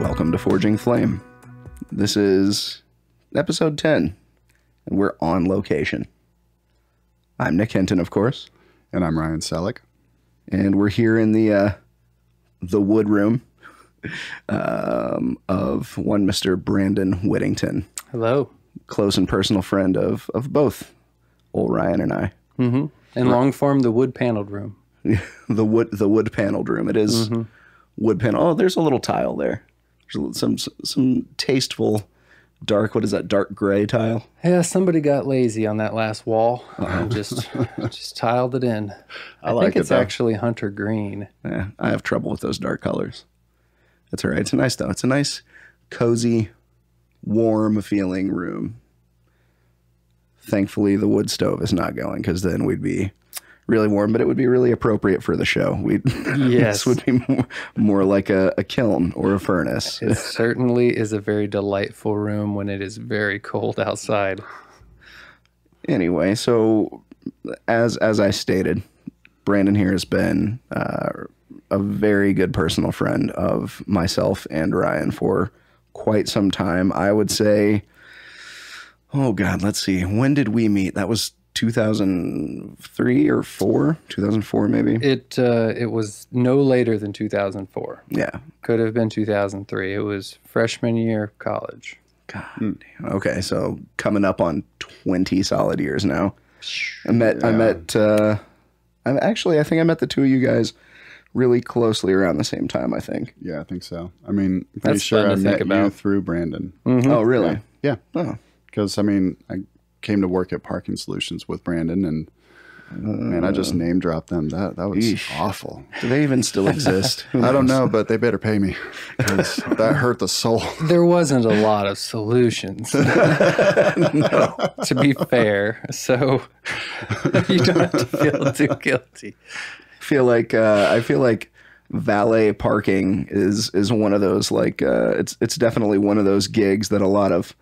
Welcome to Forging Flame. This is episode 10, and we're on location. I'm Nick Hinton, of course. And I'm Ryan Selleck. And we're here in the wood room of one Mr. Brandon Whittington. Hello. Close and personal friend of both old Ryan and I. Mm-hmm. In long form, the wood paneled room. the wood paneled room. It is wood panel. Oh, there's a little tile there. There's some tasteful dark. What is that? Dark gray tile. Yeah, somebody got lazy on that last wall and just tiled it in. I like think it, it's though. actually hunter green. Yeah, I have trouble with those dark colors. That's all right. It's nice though. It's a nice, cozy, warm feeling room. Thankfully, the wood stove is not going because then we'd be really warm, but it would be really appropriate for the show. Yes. This would be more like a kiln or a furnace. It certainly is a very delightful room when it is very cold outside. Anyway, so as I stated, Brandon here has been a very good personal friend of myself and Ryan for quite some time. I would say, oh God, let's see. When did we meet? That was 2003 or 4? 2004 maybe? It was no later than 2004. Yeah. Could have been 2003. It was freshman year of college. God damn. Okay, so coming up on 20 solid years now. I think I met the two of you guys really closely around the same time, I think. Yeah, I think so. I mean, I'm pretty That's sure fun I to met think about. you through Brandon. Mm-hmm. Oh, really? Yeah. Oh. Because, I mean, I came to work at Parking Solutions with Brandon, and man, I just name dropped them. That was Eesh. awful. Do they even still exist? I don't know, but they better pay me because that hurt the soul. There wasn't a lot of solutions, to be fair. So you don't have to feel too guilty. I feel like valet parking is one of those, like it's definitely one of those gigs that a lot of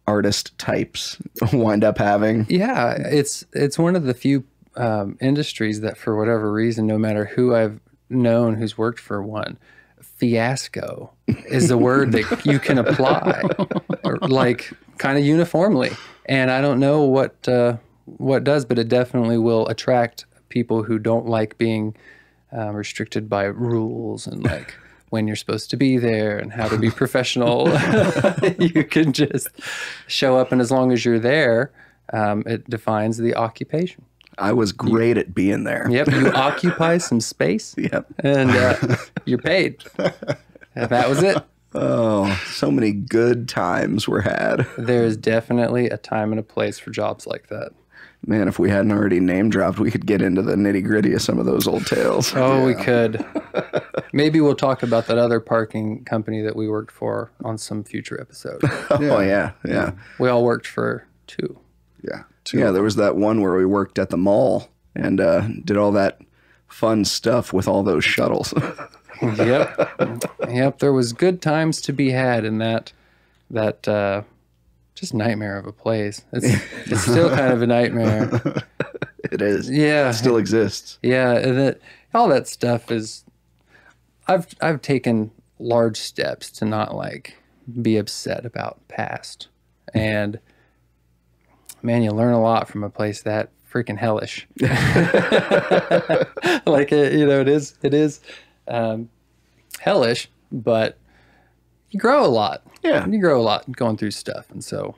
artist types wind up having. Yeah, it's one of the few industries that, for whatever reason, no matter who I've known who's worked for one, fiasco is the word that you can apply, like kind of uniformly. And I don't know what does, but it definitely will attract people who don't like being restricted by rules and like when you're supposed to be there and how to be professional. You can just show up, and as long as you're there, it defines the occupation. I was great at being there. Yep, you occupy some space. Yep. And you're paid. And that was it. Oh, so many good times were had. There is definitely a time and a place for jobs like that. Man, if we hadn't already name dropped, we could get into the nitty gritty of some of those old tales. Oh, we could. Maybe we'll talk about that other parking company that we worked for on some future episode. Oh, yeah. We all worked for two. Yeah. Yeah, there was that one where we worked at the mall and did all that fun stuff with all those shuttles. Yep. There was good times to be had in that just nightmare of a place. It's still kind of a nightmare. It is. Yeah. It still exists. Yeah, and all that stuff is. I've taken large steps to not like be upset about past, and man, you learn a lot from a place that freaking hellish. Like it is hellish, but you grow a lot. Yeah. You grow a lot going through stuff, and so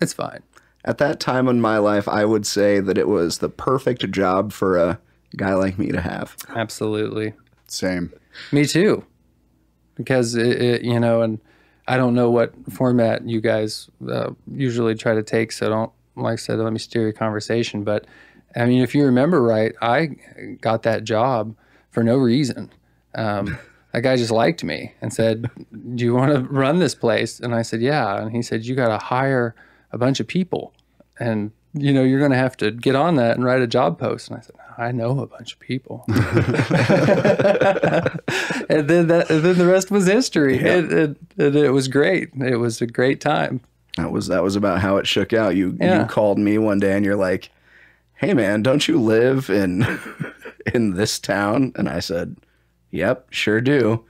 it's fine. At that time in my life, I would say that it was the perfect job for a guy like me to have. Absolutely. Same. Me too. Because and I don't know what format you guys usually try to take, so don't, like I said, let me steer your conversation. But I mean, if you remember right, I got that job for no reason. That guy just liked me and said, "Do you want to run this place?" And I said, "Yeah." And he said, "You got to hire a bunch of people, and you're going to have to get on that and write a job post." And I said, "I know a bunch of people." And then the rest was history. Yeah. It was great. It was a great time. That was about how it shook out. You called me one day and you're like, "Hey man, don't you live in this town?" And I said, "Yep, sure do."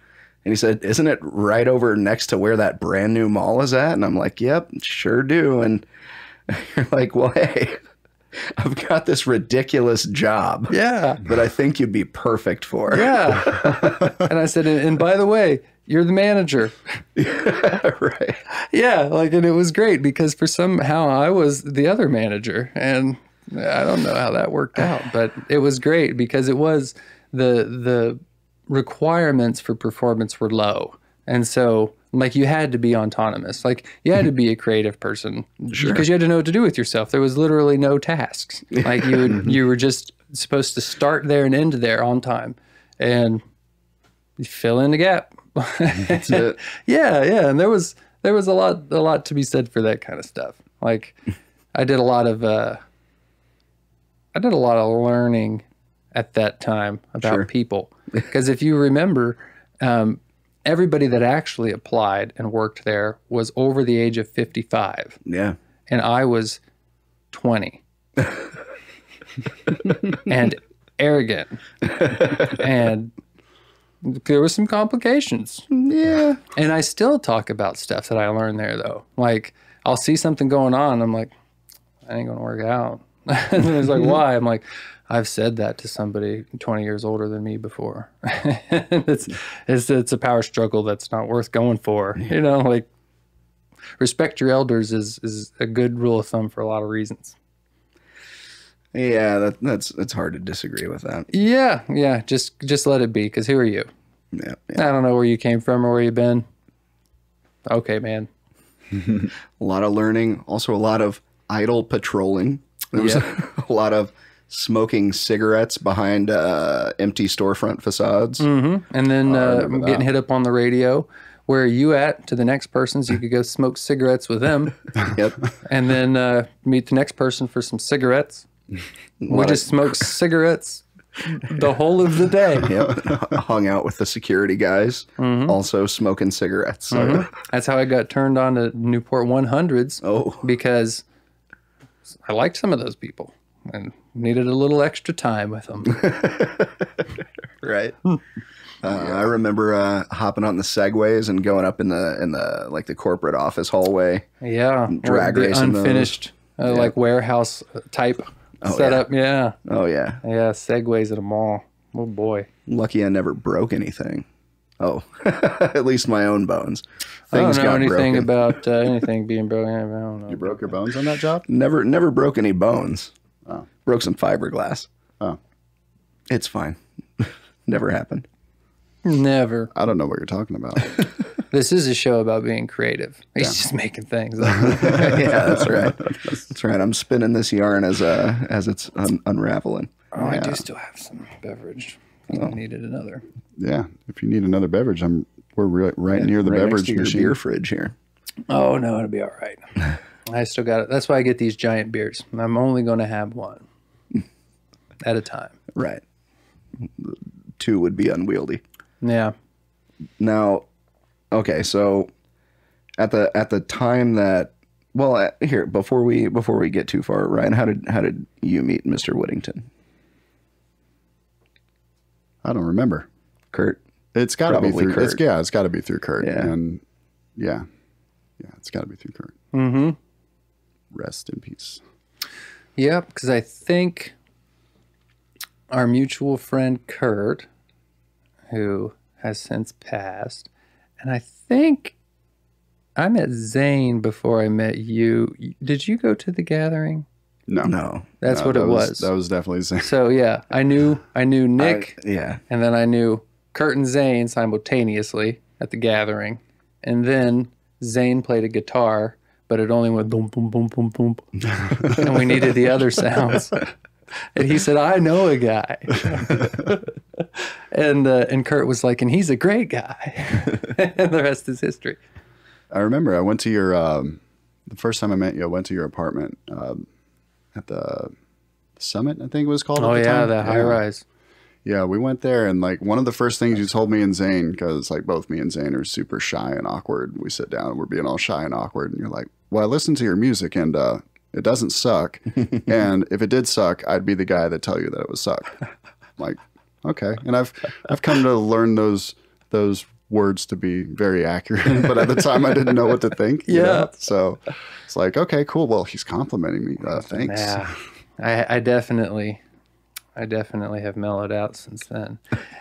And he said, isn't it right over next to where that brand new mall is at? And I'm like, yep, sure do. And you're like, well, hey, I've got this ridiculous job. Yeah. That I think you'd be perfect for. Yeah. And I said, and by the way, you're the manager. Yeah, right. Yeah. Like, and it was great because for somehow I was the other manager, and I don't know how that worked out, but it was great because it was the requirements for performance were low. And so like you had to be autonomous. Like you had to be a creative person because you had to know what to do with yourself. There was literally no tasks. Like you were just supposed to start there and end there on time and you fill in the gap. That's it. Yeah. And there was a lot to be said for that kind of stuff. Like I did a lot of learning at that time about people. Because if you remember, everybody that actually applied and worked there was over the age of 55. Yeah. And I was 20. And arrogant. And there were some complications. Yeah. And I still talk about stuff that I learned there, though. Like, I'll see something going on. I'm like, I ain't going to work out. And then it's like, why? I'm like, I've said that to somebody 20 years older than me before. It's a power struggle that's not worth going for. You know, like respect your elders is a good rule of thumb for a lot of reasons. Yeah, it's hard to disagree with that. Yeah. Just let it be, because who are you? Yeah. I don't know where you came from or where you've been. Okay, man. A lot of learning, also a lot of idle patrolling. There was a lot of smoking cigarettes behind empty storefront facades. Mm-hmm. And then getting hit up on the radio. Where are you at? To the next person, so you could go smoke cigarettes with them. Yep. And then meet the next person for some cigarettes. We just smoked cigarettes the whole of the day. Yep. Hung out with the security guys, also smoking cigarettes. So. That's how I got turned on to Newport 100s. Oh. Because I liked some of those people and needed a little extra time with them. Right. I remember hopping on the segways and going up in the like the corporate office hallway. Yeah. Drag the racing unfinished like warehouse type setup. Yeah. Oh yeah. Yeah. Segways at a mall. Oh boy. Lucky I never broke anything. Oh, at least my own bones. Things I don't know got anything broken. about anything being broken. I don't know. You broke your bones on that job? Never broke any bones. Oh. Broke some fiberglass. Oh. It's fine. Never happened. Never. I don't know what you're talking about. This is a show about being creative. He's just making things up. Yeah, that's right. That's right. I'm spinning this yarn as it's unraveling. Oh, I do still have some beverage. I needed another. Yeah. If you need another beverage, we're right near the Right next beverage to your machine. beer fridge here. Oh, no, it'll be all right. I still got it. That's why I get these giant beers. I'm only going to have one at a time. Right. 2 would be unwieldy. Yeah. Now, okay, so at the time that here before we get too far, Ryan, how did you meet Mr. Whittington? I don't remember. Kurt? It's got to be Probably through. Kurt. It's got to be through Kurt. Yeah. And yeah, it's got to be through Kurt. Mm-hmm. Rest in peace. Yep, because I think our mutual friend Kurt, who has since passed, and I think I met Zane before I met you. Did you go to the gathering? No. That's what it was. That was definitely Zane. So yeah, I knew Nick, Yeah. and then I knew Kurt and Zane simultaneously at the gathering, and then Zane played a guitar, but it only went boom, boom, boom, boom, boom, and we needed the other sounds. And he said, "I know a guy," and Kurt was like, "And he's a great guy," and the rest is history. I remember I went to your the first time I met you. I went to your apartment at the Summit, I think it was called. Oh at the yeah, time. the high rise. Yeah, we went there, and like one of the first things you told me and Zane, because like both me and Zane are super shy and awkward. We sit down and we're being all shy and awkward, and you're like, "Well, I listen to your music, and it doesn't suck. And if it did suck, I'd be the guy that tell you that it would suck." I'm like, okay. And I've come to learn those words to be very accurate, but at the time I didn't know what to think. You know? So it's like, okay, cool. Well, he's complimenting me. Thanks. Yeah, I definitely have mellowed out since then.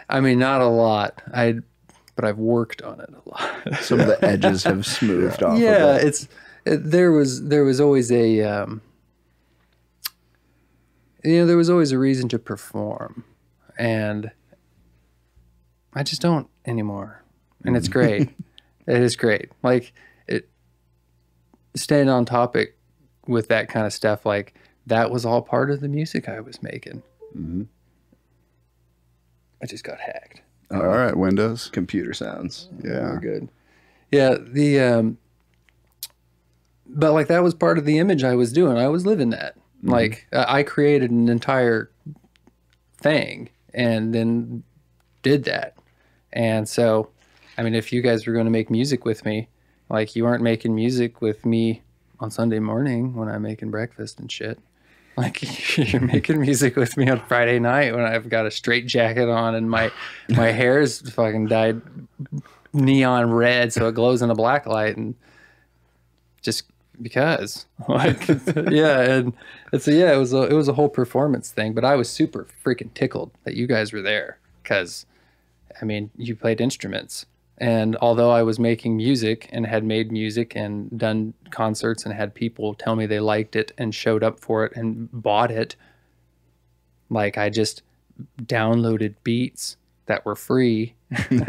I mean, not a lot. But I've worked on it a lot. Some of the edges have smoothed off. Yeah, a bit. there was always a there was always a reason to perform, and I just don't anymore. And it's great. It is great. Like, staying on topic with that kind of stuff, like, that was all part of the music I was making. Mm-hmm. I just got hacked. All right, Windows. Computer sounds. Yeah. Very good. Yeah, but like, that was part of the image I was doing. I was living that. Mm-hmm. Like, I created an entire thing and then did that. And so, I mean, if you guys were going to make music with me, like, you aren't making music with me on Sunday morning when I'm making breakfast and shit. Like, you're making music with me on Friday night when I've got a straight jacket on and my hair's fucking dyed neon red so it glows in a black light, and just because, like, yeah. And so, yeah, it was a whole performance thing. But I was super freaking tickled that you guys were there, because, I mean, you played instruments. And although I was making music and had made music and done concerts and had people tell me they liked it and showed up for it and bought it, like, I just downloaded beats that were free and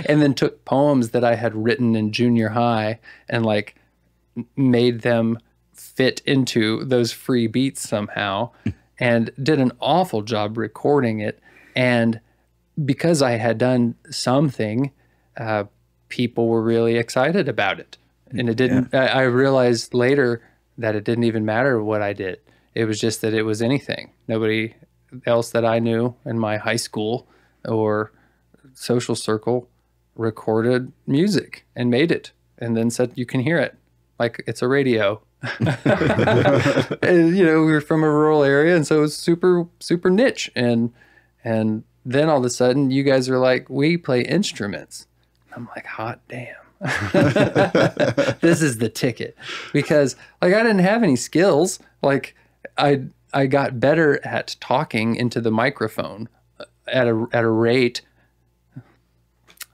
then took poems that I had written in junior high and, like, made them fit into those free beats somehow and did an awful job recording it. And because I had done something, people were really excited about it. And it didn't, I realized later that it didn't even matter what I did. It was just that it was anything. Nobody else that I knew in my high school or social circle recorded music and made it and then said, you can hear it. Like, it's a radio. And, we were from a rural area, and so it was super, super niche. And then all of a sudden, you guys are like, we play instruments. I'm like, hot damn. This is the ticket. Because, like, I didn't have any skills. Like, I got better at talking into the microphone at a rate.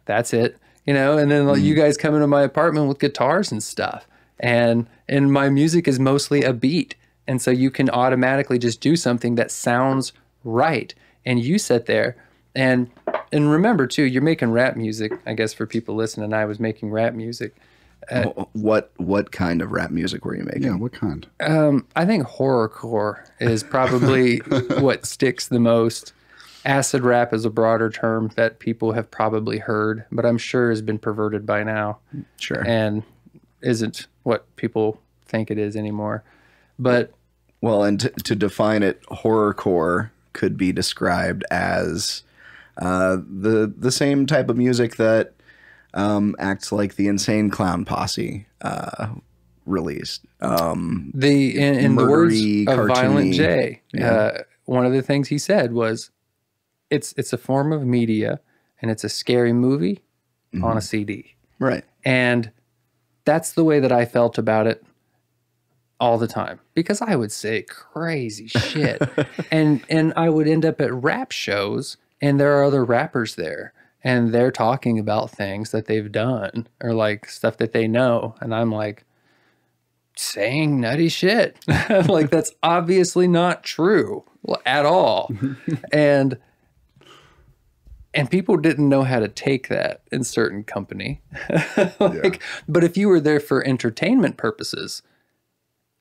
That's it. And then, like, you guys come into my apartment with guitars and stuff. And my music is mostly a beat. And so you can automatically just do something that sounds right. And you sit there and remember too, you're making rap music, I guess, for people listening. I was making rap music. What kind of rap music were you making? Yeah, what kind? I think horrorcore is probably what sticks the most. Acid rap is a broader term that people have probably heard, but I'm sure has been perverted by now. Sure. And isn't what people think it is anymore. But well, and to define it, horrorcore could be described as the same type of music that acts like the Insane Clown Posse released. In the words of Violent J, one of the things he said was, it's a form of media, and it's a scary movie on a CD. Right. And that's the way that I felt about it all the time, because I would say crazy shit. and I would end up at rap shows, and there are other rappers there, and they're talking about things that they've done or, like, stuff that they know. And I'm like, saying nutty shit. Like, that's obviously not true at all. And people didn't know how to take that in certain company. But if you were there for entertainment purposes,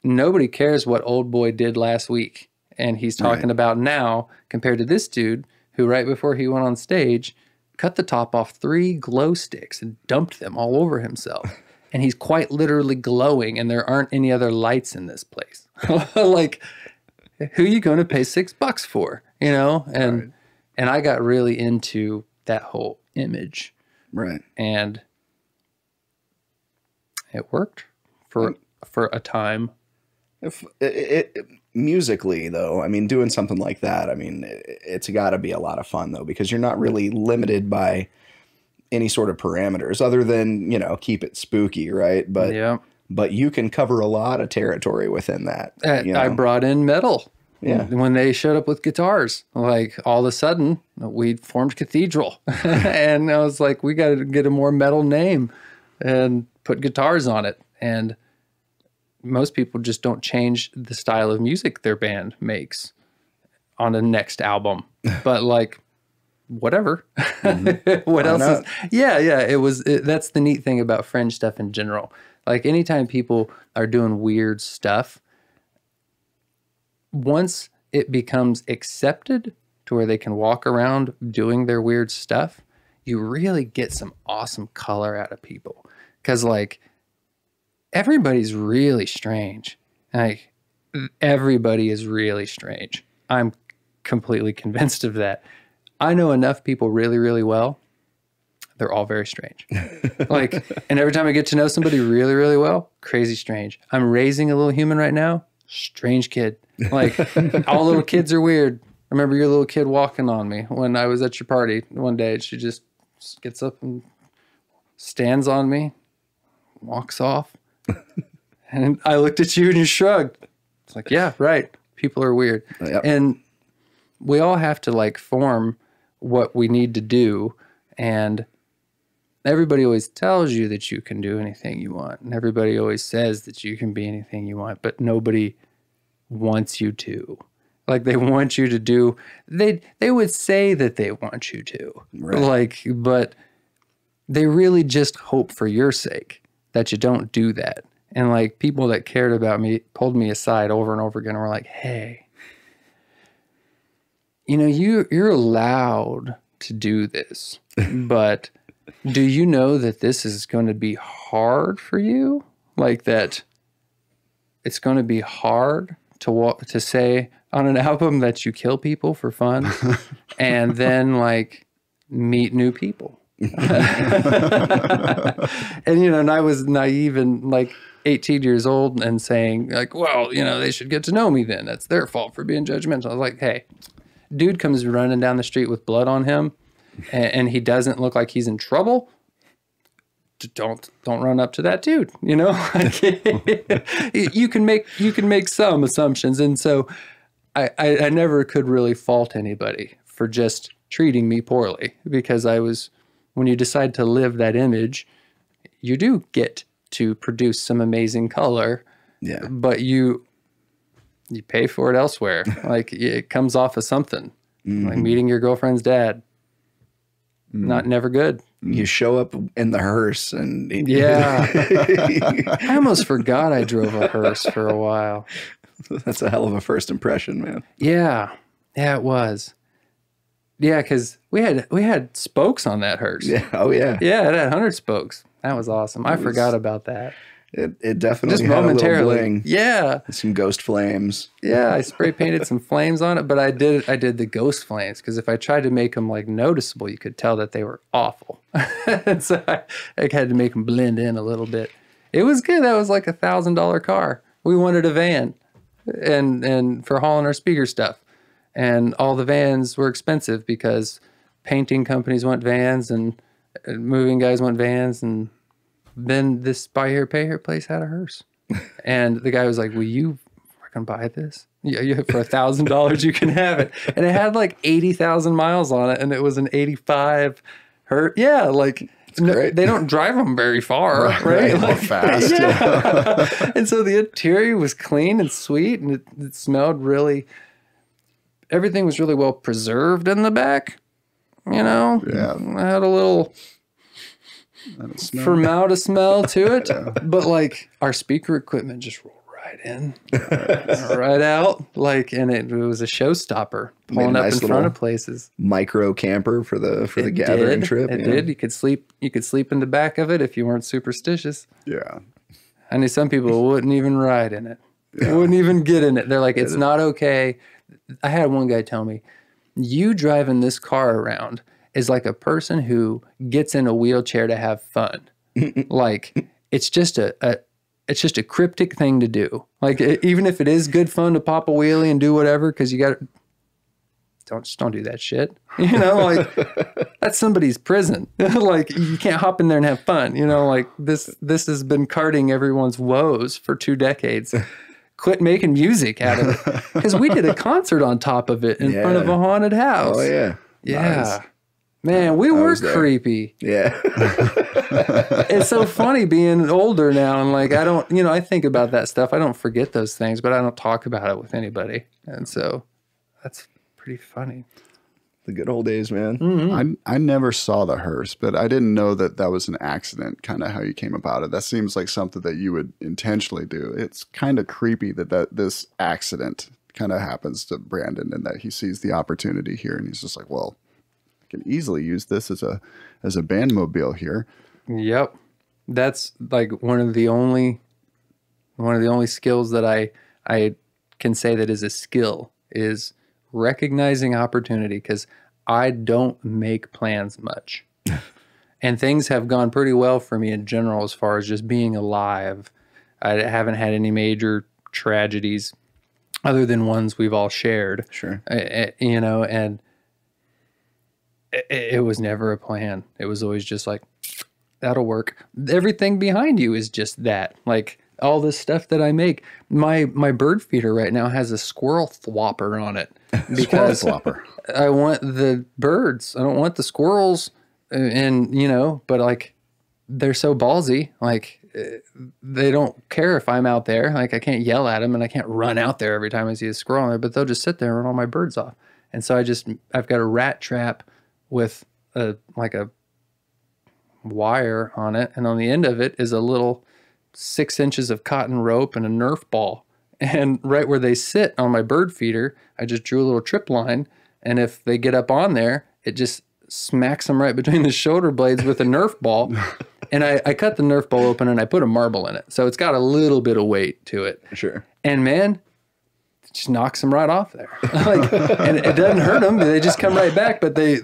nobody cares what old boy did last week. And he's talking about now, compared to this dude who, right before he went on stage, cut the top off 3 glow sticks and dumped them all over himself. And he's quite literally glowing, and there aren't any other lights in this place. Like, who are you going to pay $6 for? And I got really into that whole image. Right. And it worked for a time. Musically, though, I mean, doing something like that, I mean, it's got to be a lot of fun, though, because you're not really limited by any sort of parameters other than, you know, keep it spooky, right? But Yeah. but you can cover a lot of territory within that. You I know? brought in metal. Yeah. When they showed up with guitars, like all of a sudden we formed Cathedral. And I was like, we got to get a more metal name and put guitars on it. And most people just don't change the style of music their band makes on the next album. But like, whatever. What else is? Yeah. That's the neat thing about fringe stuff in general. Like anytime people are doing weird stuff, once it becomes accepted to where they can walk around doing their weird stuff, you really get some awesome color out of people. Because like everybody's really strange. Like everybody is really strange. I'm completely convinced of that. I know enough people really, really well. They're all very strange. Like, and every time I get to know somebody really, really well, crazy strange. I'm raising a little human right now. Strange kid. Like all little kids are weird. I remember your little kid walking on me when I was at your party one day. She just gets up and stands on me, walks off. And I looked at you and you shrugged. It's like, yeah, right. People are weird. Yep. And we all have to like form what we need to do. And everybody always tells you that you can do anything you want. And everybody always says that you can be anything you want, but nobody wants you to. Like they want you to do, they would say that they want you to. Right. Like, but they really just hope for your sake that you don't do that. And like people that cared about me pulled me aside over and over again and were like, hey, you know, you're allowed to do this, but do you know that this is going to be hard for you? Like that it's going to be hard to say on an album that you kill people for fun and then like meet new people. And, you know, and I was naive and like 18 years old and saying like, well, you know, they should get to know me then. That's their fault for being judgmental. I was like, hey, dude comes running down the street with blood on him and he doesn't look like he's in trouble. Don't run up to that dude, you know. you can make some assumptions, and so I never could really fault anybody for just treating me poorly, because when you decide to live that image, you do get to produce some amazing color. Yeah. But you pay for it elsewhere. Like it comes off of something. Like meeting your girlfriend's dad. Never good. You show up in the hearse and yeah. I almost forgot I drove a hearse for a while. That's a hell of a first impression, man. Yeah. Yeah, it was. Yeah, because we had spokes on that hearse. Yeah. Oh yeah. Yeah, it had 100 spokes. That was awesome. I forgot about that. It definitely Just had a little momentarily. bling. Yeah. Some ghost flames. Yeah, I spray painted some flames on it, but I did the ghost flames because if I tried to make them like noticeable, you could tell that they were awful. And so I had to make them blend in a little bit. It was good. That was like $1,000 car. We wanted a van, and for hauling our speaker stuff, and all the vans were expensive because painting companies want vans and moving guys want vans, and then this buy here, pay here place had a hearse. And the guy was like, will you freaking buy this? Yeah, for $1,000 you can have it. And it had like 80,000 miles on it, and it was an 85 hearse. Yeah, like great. They don't drive them very far, right? Like, fast. Yeah. And so the interior was clean and sweet, and it smelled really, everything was really well preserved in the back, you know? Yeah. I had a little formaldehyde smell to it, but like our speaker equipment just rolled right in, right out, like, and it was a showstopper, pulling up in front of places. Micro camper for the gathering trip. It did. You could sleep in the back of it if you weren't superstitious. Yeah. I knew some people wouldn't even ride in it. Wouldn't even get in it. They're like, it's not okay. I had one guy tell me, you driving this car around is like a person who gets in a wheelchair to have fun. Like it's just a cryptic thing to do. Like even if it is good fun to pop a wheelie and do whatever, because you got don't do that shit. You know, like that's somebody's prison. Like you can't hop in there and have fun. You know, like this has been carting everyone's woes for 2 decades. Quit making music out of it, because we did a concert on top of it in front of a haunted house. Oh yeah. Yeah. Nice. Man, we were creepy. Yeah. It's so funny being older now, and like I don't, I think about that stuff. I don't forget those things, but I don't talk about it with anybody. And so that's pretty funny. The good old days, man. Mm-hmm. I never saw the hearse, but I didn't know that that was an accident, kind of how you came about it. That seems like something that you would intentionally do. It's kind of creepy that this accident kind of happens to Brandon, and that he sees the opportunity here, and he's just like, well, I can easily use this as a bandmobile here. Yep. That's like one of the only skills that I can say that is a skill is recognizing opportunity, because I don't make plans much. And things have gone pretty well for me in general as far as just being alive. I haven't had any major tragedies other than ones we've all shared. Sure. And it was never a plan. It was always just like, that'll work. Everything behind you is just that. Like all this stuff that I make, my bird feeder right now has a squirrel thwopper on it because I want the birds. I don't want the squirrels, but like they're so ballsy. Like they don't care if I'm out there. Like I can't yell at them, and I can't run out there every time I see a squirrel in there, but they'll just sit there and run all my birds off. And so I've got a rat trap with a wire on it, and on the end of it is a little 6 inches of cotton rope and a Nerf ball. And right where they sit on my bird feeder, I just drew a little trip line, and if they get up on there, it just smacks them right between the shoulder blades with a Nerf ball. And I cut the Nerf ball open and I put a marble in it, so it's got a little bit of weight to it. Sure. And man, it just knocks them right off there. And it doesn't hurt them. They just come right back, but they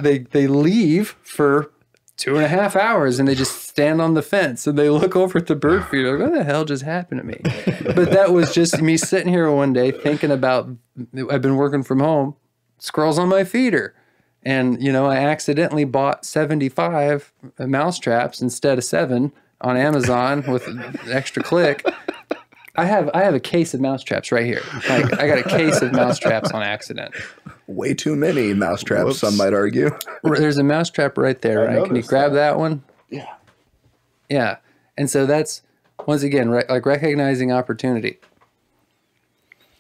leave for 2.5 hours, and they just stand on the fence and they look over at the bird feeder like, what the hell just happened to me? But that was just me sitting here one day thinking about, I've been working from home, squirrels on my feeder. And, I accidentally bought 75 mouse traps instead of 7 on Amazon with an extra click. I have a case of mouse traps right here. Like I got a case of mouse traps on accident. Way too many mouse traps, some might argue. There's a mouse trap right there, right? Can you grab that one? Yeah. Yeah. And so that's, once again, like recognizing opportunity.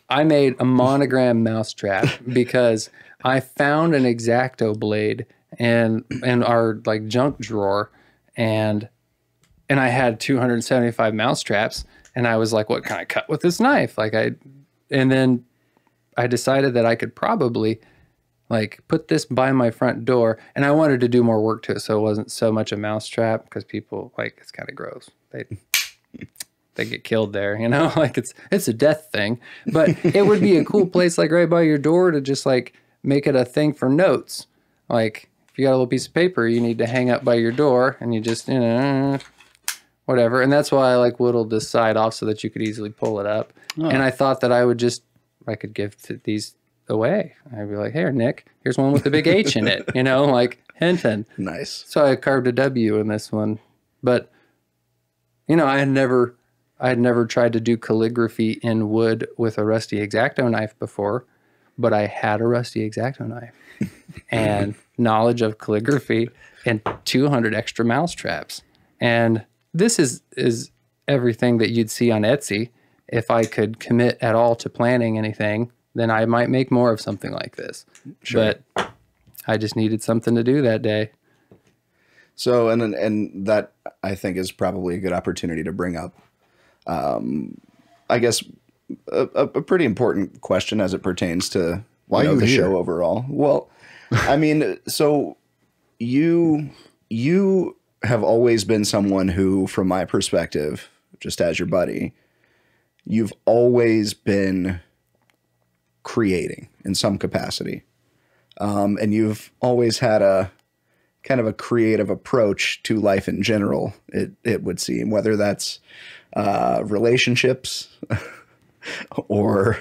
I made a monogram mouse trap because I found an X-Acto blade in our like junk drawer, and I had 275 mouse traps, and I was like, what can I cut with this knife? And then I decided that I could probably like put this by my front door, and I wanted to do more work to it, so it wasn't so much a mouse trap, because people like, it's kind of gross. They get killed there, like it's a death thing. But it would be a cool place like right by your door to just like make it a thing for notes. Like if you got a little piece of paper you need to hang up by your door, and you just whatever. And that's why I like whittled this side off so that you could easily pull it up. Oh. And I thought that I could give these away. I'd be like, here, Nick, here's one with a big H in it, like Hinton. Nice. So I carved a W in this one. But, I had never tried to do calligraphy in wood with a rusty X-Acto knife before, but I had a rusty X-Acto knife and knowledge of calligraphy and 200 extra mouse traps. And this is everything that you'd see on Etsy. If I could commit at all to planning anything, then I might make more of something like this. Sure. But I just needed something to do that day. So, and that I think is probably a good opportunity to bring up, I guess, a pretty important question as it pertains to the show overall. Well, I mean, so you have always been someone who, from my perspective, just as your buddy, you've always been creating in some capacity. And you've always had a kind of a creative approach to life in general, it would seem, whether that's relationships or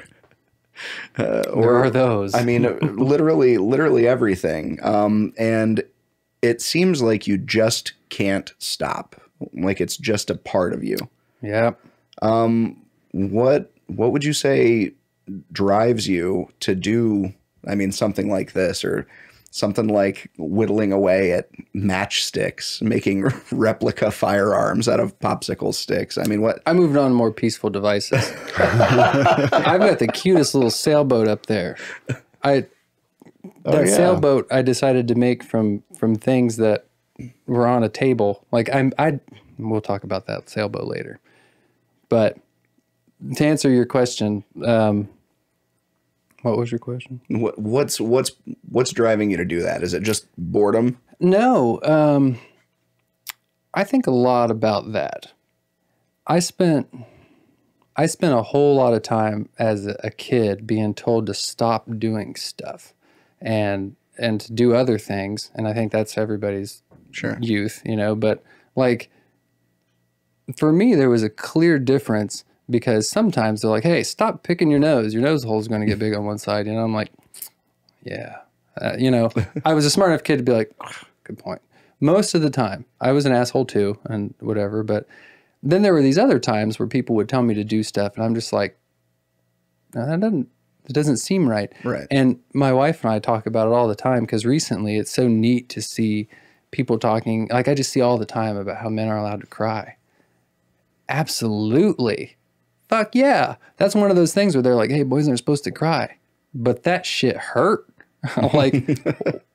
There are those. I mean, literally everything. And it seems like you just can't stop. Like it's just a part of you. Yeah. What would you say drives you to do, I mean, something like this, or something like whittling away at matchsticks, making replica firearms out of popsicle sticks? I mean, what? I moved on to more peaceful devices. I've got the cutest little sailboat up there. Sailboat I decided to make from things that were on a table. Like we'll talk about that sailboat later. But to answer your question, what was your question? What's driving you to do that? Is it just boredom? No, I think a lot about that. I spent a whole lot of time as a kid being told to stop doing stuff and to do other things, and I think that's everybody's youth, you know. But like for me, there was a clear difference. Because sometimes they're like, hey, stop picking your nose. Your nose hole is going to get big on one side. You know, I'm like, yeah. You know, I was a smart enough kid to be like, oh, good point. Most of the time, I was an asshole too and whatever. But then there were these other times where people would tell me to do stuff. And I'm just like, no, it doesn't seem right. Right. And my wife and I talk about it all the time because recently it's so neat to see people talking. Like I just see all the time about how men are allowed to cry. Absolutely. Fuck yeah. That's one of those things where they're like, hey, boys aren't supposed to cry. But that shit hurt. Like,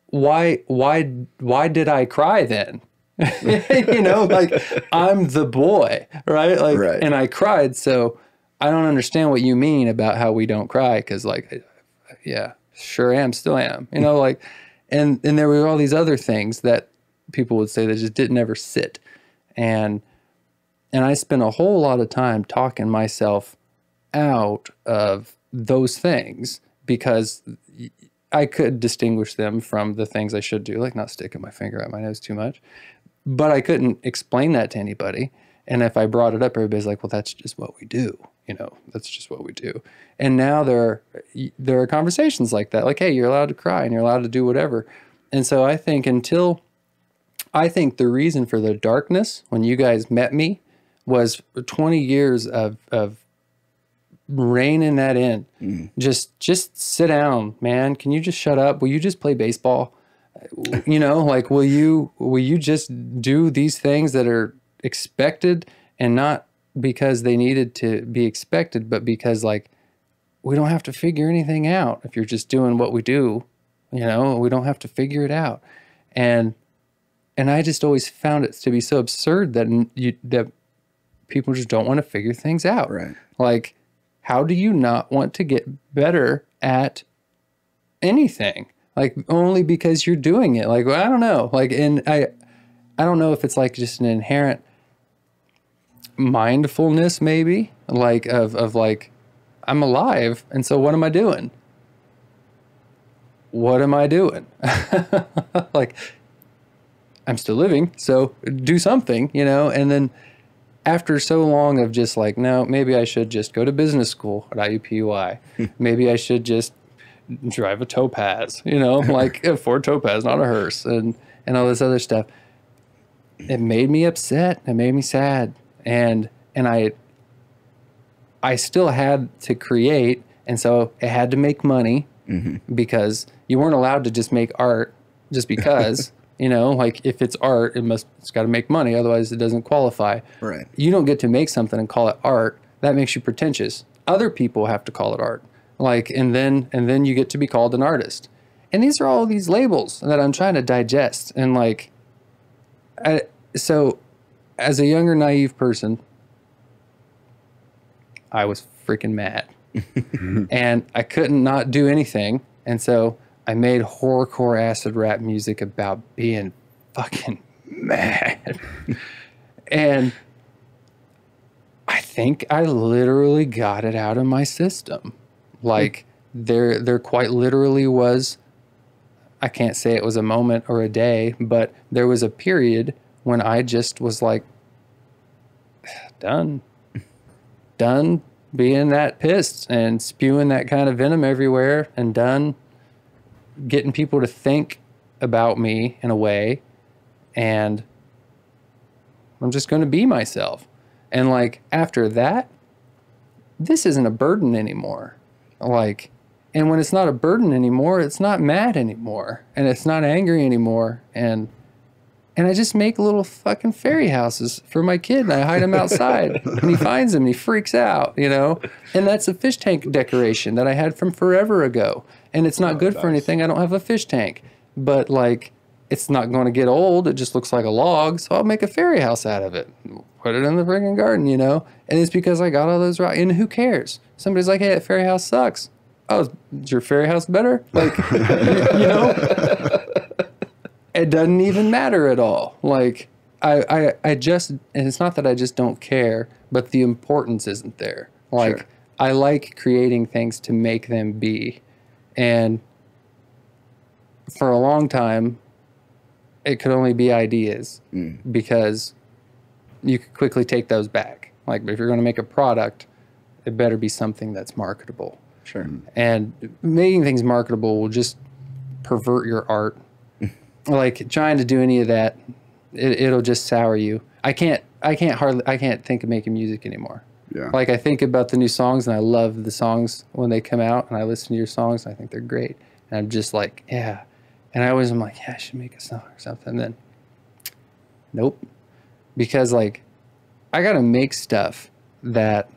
why did I cry then? You know, like I'm the boy, right? Like, right. And I cried. So I don't understand what you mean about how we don't cry. Cause like, yeah, sure am, still am, you know, like, and there were all these other things that people would say that just didn't ever sit. And I spent a whole lot of time talking myself out of those things because I could distinguish them from the things I should do, like not sticking my finger up my nose too much. But I couldn't explain that to anybody. And if I brought it up, everybody's like, well, that's just what we do. You know, that's just what we do. And now there are conversations like that, like, hey, you're allowed to cry and you're allowed to do whatever. And so I think the reason for the darkness when you guys met me was 20 years of reining that in. Just sit down, man. Can you just shut up? Will you just play baseball? You know, like, will you just do these things that are expected and not because they needed to be expected, but because like, we don't have to figure anything out. If you're just doing what we do, you know, we don't have to figure it out. And I just always found it to be so absurd that people just don't want to figure things out. Right. Like, how do you not want to get better at anything? Like, only because you're doing it. Like, well, I don't know. Like, and I don't know if it's like just an inherent mindfulness, maybe, like of like, I'm alive. And so what am I doing? What am I doing? Like, I'm still living. So do something, you know, and then after so long of just like, no, maybe I should just go to business school at IUPUI. Maybe I should just drive a Topaz, you know, like a Ford Topaz, not a hearse, and all this other stuff. It made me upset. It made me sad. And I still had to create. And so it had to make money because you weren't allowed to just make art just because. You know, like if it's art, it's got to make money. Otherwise, it doesn't qualify. Right. You don't get to make something and call it art. That makes you pretentious. Other people have to call it art. Like, and then you get to be called an artist. And these are all these labels that I'm trying to digest. And like, so as a younger, naive person, I was freaking mad. And I couldn't not do anything. And so I made horrorcore acid rap music about being fucking mad. And I think I literally got it out of my system. Like there quite literally was, I can't say it was a moment or a day, but there was a period when I just was like, done being that pissed and spewing that kind of venom everywhere, and done getting people to think about me in a way, and I'm just going to be myself. And like after that, this isn't a burden anymore. Like, and when it's not a burden anymore, it's not mad anymore, and it's not angry anymore. And I just make little fucking fairy houses for my kid, and I hide him outside, and he finds them and he freaks out, you know? And that's a fish tank decoration that I had from forever ago. And it's not good for anything. I don't have a fish tank, but like, it's not going to get old. It just looks like a log. So I'll make a fairy house out of it. Put it in the friggin' garden, you know? And it's because I got all those rocks. And who cares? Somebody's like, hey, that fairy house sucks. Oh, is your fairy house better? Like, you know? It doesn't even matter at all. Like, I just, and it's not that I just don't care, but the importance isn't there. Like, sure. I like creating things to make them be. And for a long time, it could only be ideas because you could quickly take those back. Like, if you're going to make a product, it better be something that's marketable. Sure. And making things marketable will just pervert your art. Like, trying to do any of that, it'll just sour you. I can't think of making music anymore. Yeah. Like, I think about the new songs, and I love the songs when they come out, and I listen to your songs, and I think they're great. And I'm just like, yeah. And I always am like, yeah, I should make a song or something. And then, nope. Because, like, I got to make stuff that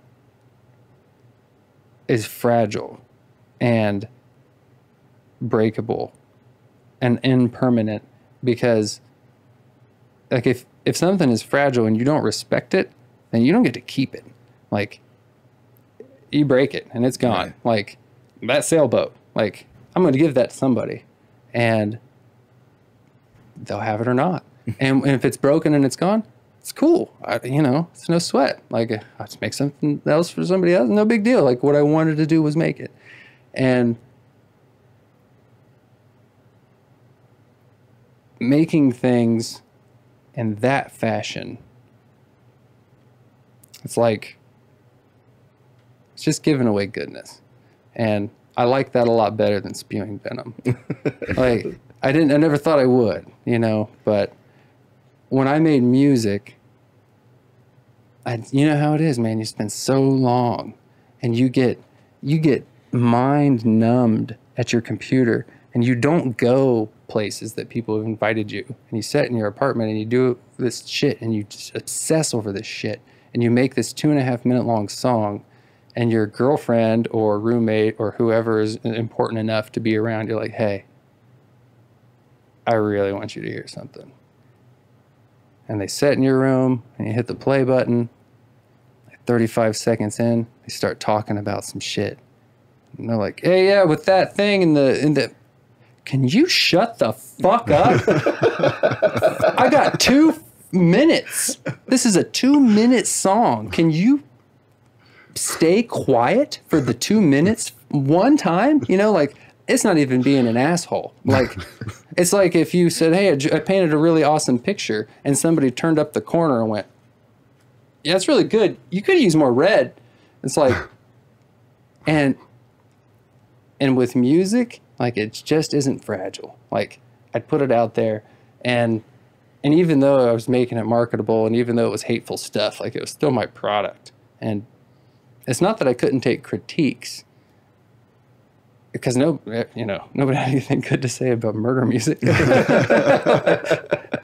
is fragile and breakable and impermanent. Because, like, if something is fragile and you don't respect it, then you don't get to keep it. Like, you break it and it's gone. Right. Like, that sailboat. Like, I'm going to give that to somebody. And they'll have it or not. And if it's broken and it's gone, it's cool. It's no sweat. Like, I'll just make something else for somebody else. No big deal. Like, what I wanted to do was make it. And making things in that fashion, it's like, it's just giving away goodness. And I like that a lot better than spewing venom. Like, I never thought I would, but when I made music, you know how it is, man. You spend so long and you get mind numbed at your computer, and you don't go places that people have invited you, and you sit in your apartment and you do this shit and you just obsess over this shit, and you make this 2.5 minute long song, and your girlfriend or roommate or whoever is important enough to be around, you're like, hey, I really want you to hear something. And they sit in your room and you hit the play button. Like 35 seconds in, they start talking about some shit. And they're like, hey, yeah, with that thing in the can you shut the fuck up? I got 2 minutes. This is a 2-minute song. Can you stay quiet for the 2 minutes one time? Like, it's not even being an asshole. Like, it's like if you said, hey, I painted a really awesome picture, and somebody turned up the corner and went, yeah, it's really good. You could use more red. It's like, and with music, like, it just isn't fragile. Like, I'd put it out there, and even though I was making it marketable, and even though it was hateful stuff, like, it was still my product. And it's not that I couldn't take critiques, because nobody had anything good to say about murder music.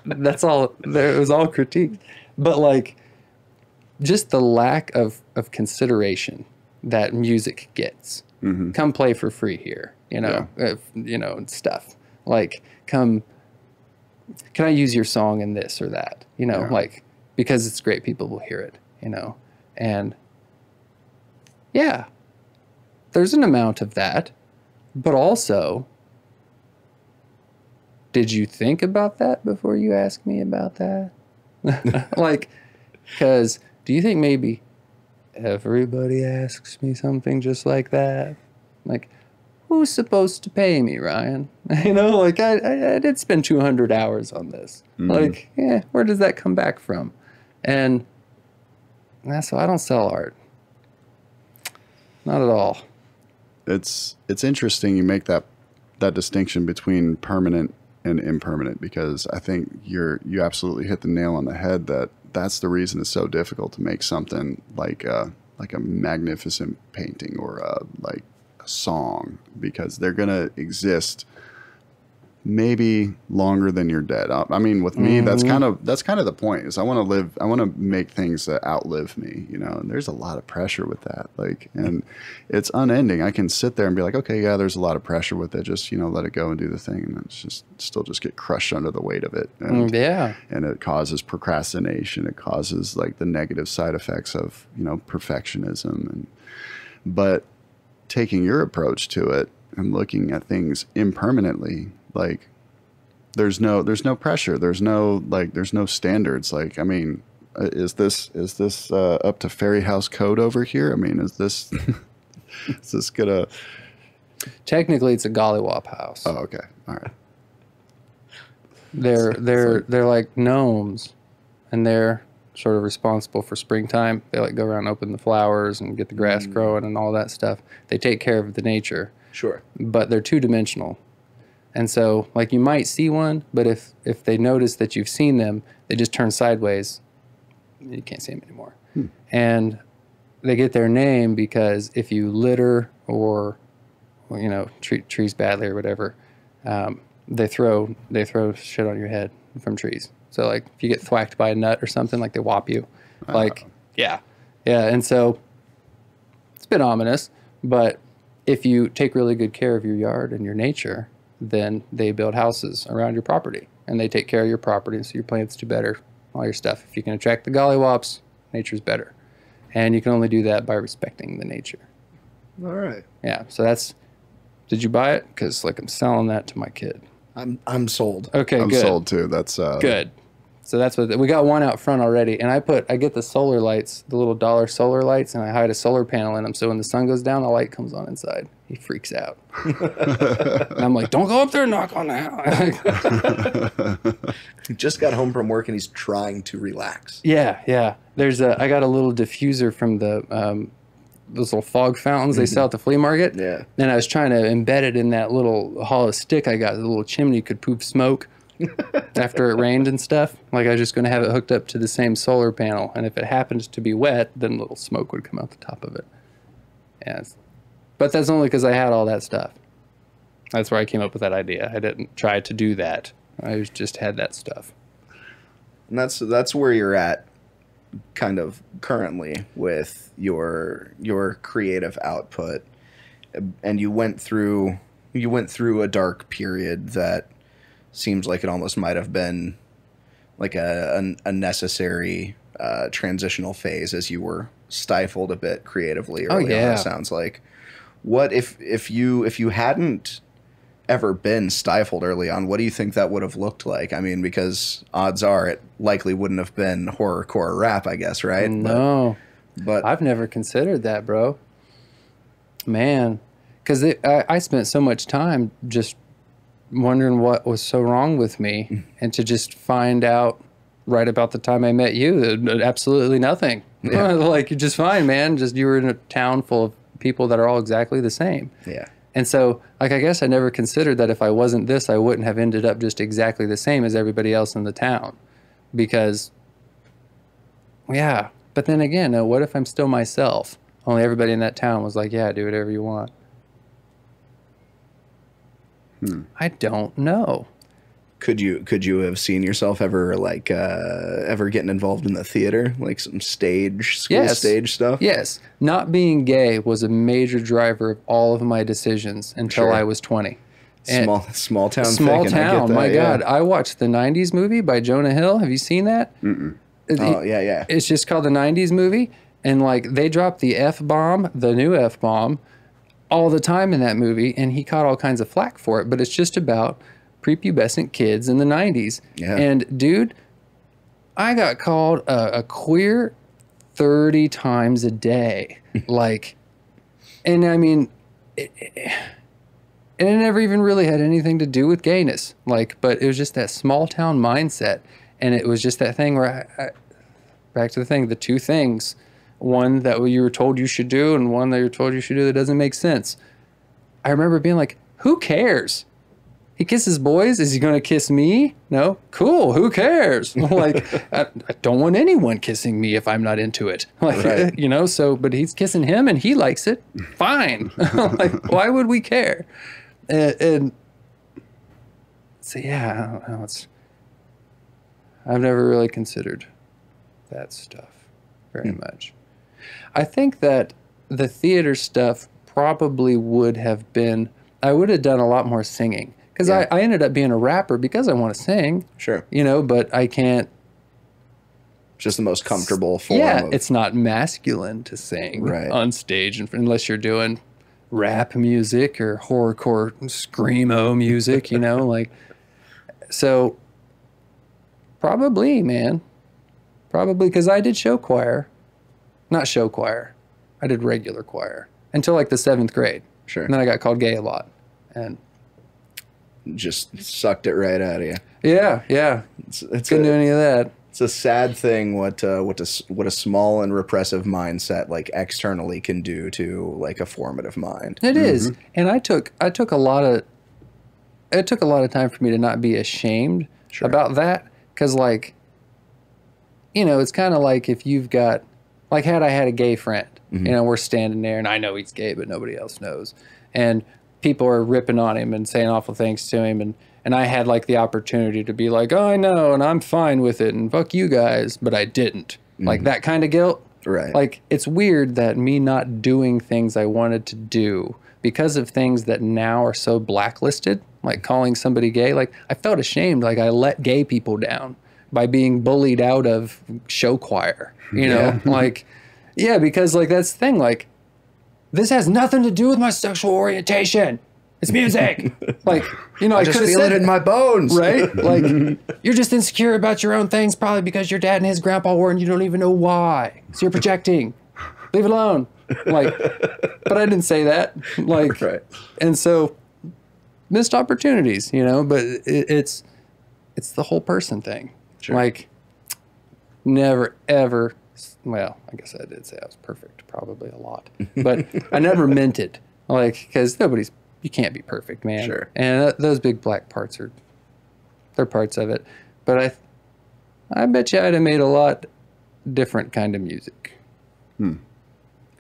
That's all. It was all critiques. But, like, just the lack of consideration that music gets. Mm-hmm. Come play for free here, and stuff. Like, can I use your song in this or that? Like, because it's great, people will hear it, and yeah, there's an amount of that. But also, did you think about that before you asked me about that? Like, because do you think maybe everybody asks me something just like that? Like, who's supposed to pay me, Ryan? Like, I did spend 200 hours on this. Mm-hmm. Like, yeah, where does that come back from? And that's why I don't sell art. not at all. It's interesting you make that distinction between permanent and impermanent, because I think you absolutely hit the nail on the head that's the reason it's so difficult to make something like a magnificent painting or like a song, because they're going to exist maybe longer than you're dead. I mean, with me, that's kind of the point, is I want to make things that outlive me, you know, and there's a lot of pressure with that. Like, and it's unending. I can sit there and be like, okay, yeah, there's a lot of pressure with it. Just, you know, let it go and do the thing. And it's just still just get crushed under the weight of it. And, and it causes procrastination. It causes like the negative side effects of, you know, perfectionism. But taking your approach to it and looking at things impermanently, like there's no pressure. There's no standards. Like, I mean, is this up to Fairy House code over here? I mean, is this gonna? Technically, it's a gollywop house. Oh, okay, all right. They're like gnomes, and they're sort of responsible for springtime. They like go around and open the flowers and get the grass growing and all that stuff. They take care of the nature. Sure. But they're two-dimensional. And so, like, you might see one, but if they notice that you've seen them, they just turn sideways. You can't see them anymore. And they get their name because if you litter or you know, treat trees badly or whatever, they throw shit on your head from trees. So, like, if you get thwacked by a nut or something, like, they whop you. Like, yeah. And so it's a bit ominous, but if you take really good care of your yard and your nature, then they build houses around your property, and they take care of your property, so your plants do better, all your stuff. If you can attract the gollywops, nature's better. And you can only do that by respecting the nature. All right. Yeah, so that's... Did you buy it? Because, like, I'm selling that to my kid. I'm sold. Okay, I'm good. sold too. That's good. So that's what we got one out front already, and I get the solar lights, the little $1 solar lights, and I hide a solar panel in them. So when the sun goes down, the light comes on inside. He freaks out. And I'm like, don't go up there and knock on the house. He just got home from work and he's trying to relax. Yeah. I got a little diffuser from the those little fog fountains they sell at the flea market. Yeah. And I was trying to embed it in that little hollow stick I got. The little chimney could poop smoke after it rained and stuff. Like, I was just going to have it hooked up to the same solar panel, and if it happened to be wet, then little smoke would come out the top of it. Yeah. But that's only because I had all that stuff. That's where I came up with that idea. I didn't try to do that. I just had that stuff. And that's where you're at kind of currently with your creative output. And you went through a dark period that seems like it almost might have been like a necessary transitional phase as you were stifled a bit creatively early on, it sounds like. What if you hadn't ever been stifled early on, what do you think that would have looked like? I mean, because odds are it likely wouldn't have been horrorcore rap, I guess, right? No. But I've never considered that, bro. Man. Because I spent so much time just wondering what was so wrong with me, and to just find out right about the time I met you, absolutely nothing. Yeah. Like, you're just fine, man. Just you were in a town full of people that are all exactly the same. Yeah. And so, like, I guess I never considered that if I wasn't this, I wouldn't have ended up just exactly the same as everybody else in the town. Because, yeah. But then again, what if I'm still myself? Only everybody in that town was like, yeah, do whatever you want. I don't know. Could you have seen yourself ever ever getting involved in the theater, like some stage stuff? Yes. Not being gay was a major driver of all of my decisions until I was 20. And small town. Small town. My God, I watched the '90s movie by Jonah Hill. Have you seen that? Oh yeah. It's just called the '90s movie, and like they dropped the F-bomb, the new F-bomb, all the time in that movie, and he caught all kinds of flack for it. But it's just about prepubescent kids in the 90s. Yeah. And dude, I got called a queer 30 times a day. Like, and I mean, and it never even really had anything to do with gayness. Like, but it was just that small town mindset. And it was just that thing where back to the thing, the two things one that you were told you should do and one that you're told you should do that doesn't make sense. I remember being like, who cares? He kisses boys. Is he going to kiss me? No. Cool. Who cares? Like, I don't want anyone kissing me if I'm not into it. Like, Right. you know, so, but he's kissing him and he likes it. Fine. Like, why would we care? And so, yeah, I don't know. I've never really considered that stuff very much. I think that the theater stuff probably would have been, I would have done a lot more singing. Because Yeah. I ended up being a rapper because I want to sing, Sure. you know, but I can't. Just the most comfortable form. Yeah, of, it's not masculine to sing Right. on stage unless you're doing rap music or horrorcore screamo music, you know, like. So probably, man. Probably because I did show choir. Not show choir. I did regular choir until like the 7th grade. Sure. And then I got called gay a lot. And just sucked it right out of you. yeah. It's Couldn't do any of that. It's a sad thing what a small and repressive mindset like externally can do to like a formative mind. It is. And it took a lot of time for me to not be ashamed Sure. about that. Cause like, you know, it's kind of like if you've got, like had I had a gay friend, you know, we're standing there and I know he's gay, but nobody else knows. And people are ripping on him and saying awful things to him. And I had like the opportunity to be like, oh, I know, and I'm fine with it. And fuck you guys. But I didn't. Like that kind of guilt. Right. Like it's weird that me not doing things I wanted to do because of things that now are so blacklisted, like calling somebody gay. Like I felt ashamed. Like I let gay people down by being bullied out of show choir, you know, like, yeah, because like that's the thing. Like this has nothing to do with my sexual orientation. It's music. Like, you know, I just could have feel said it in my bones. right? Like, you're just insecure about your own things, probably because your dad and his grandpa were, and you don't even know why. So you're projecting. Leave it alone. Like, but I didn't say that. Like, Right. and so missed opportunities, you know. But it's the whole person thing. Sure. Like, never ever. Well, I guess I did say I was perfect, probably a lot, but I never meant it. Like, because you can't be perfect, man. Sure. And those big black parts they're parts of it. But I bet you I'd have made a lot different kind of music. Can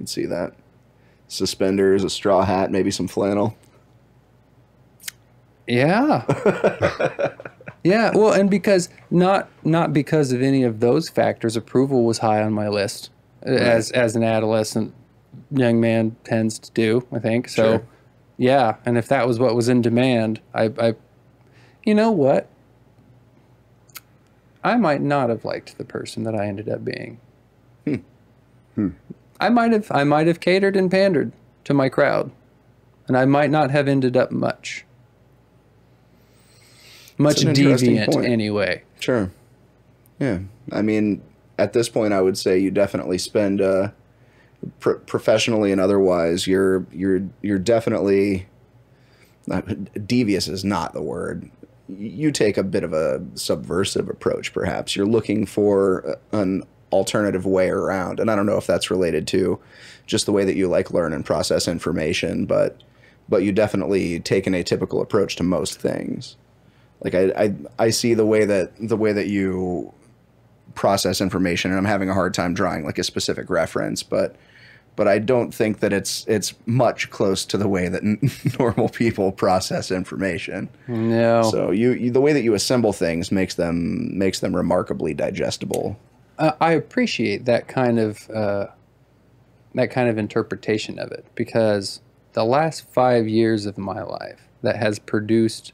see that. Suspenders, a straw hat, maybe some flannel. Yeah. Yeah. Well, and because not because of any of those factors, approval was high on my list as an adolescent young man tends to do, I think. So, Sure. yeah. And if that was what was in demand, I you know what? I might not have liked the person that I ended up being. I might have catered and pandered to my crowd, and I might not have ended up much an interesting deviant point. anyway. Sure. Yeah. I mean, at this point, I would say you definitely spend professionally and otherwise. You're definitely devious is not the word. You take a bit of a subversive approach, perhaps. You're looking for an alternative way around, and I don't know if that's related to just the way that you like learn and process information, but you definitely take an atypical approach to most things. Like I see the way that you process information, and I'm having a hard time drawing like a specific reference, but I don't think that it's much close to the way that normal people process information. No. So you the way that you assemble things makes them remarkably digestible. I appreciate that kind of interpretation of it, because the last 5 years of my life that has produced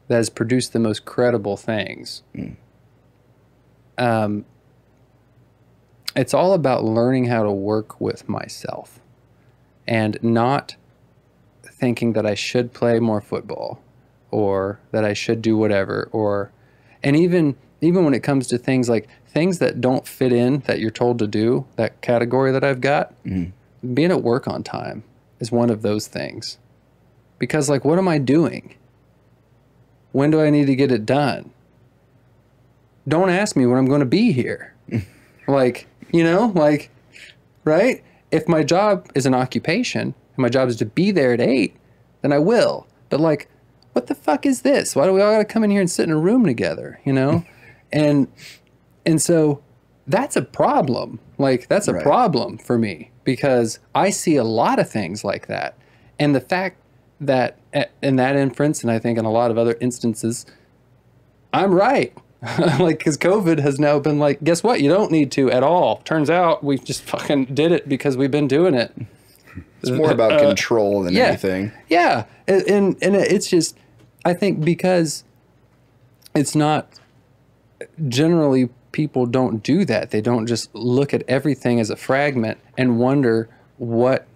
the most credible things. It's all about learning how to work with myself and not thinking that I should play more football or that I should do whatever, and even when it comes to things that don't fit in that you're told to do, that category that I've got, being at work on time is one of those things. Because like, what am I doing? When do I need to get it done? Don't ask me when I'm going to be here. Like, you know, like right? If my job is an occupation and my job is to be there at 8, then I will. But like, what the fuck is this? Why do we all got to come in here and sit in a room together, you know? and so that's a problem. Like, that's a problem for me, because I see a lot of things like that. And the fact that in that inference, and I think in a lot of other instances, I'm right. Like, because COVID has now been like, guess what? You don't need to at all. Turns out we just fucking did it because we've been doing it. It's more about control than anything. Yeah. And it's just, I think because it's not, generally people don't do that. They don't just look at everything as a fragment and wonder what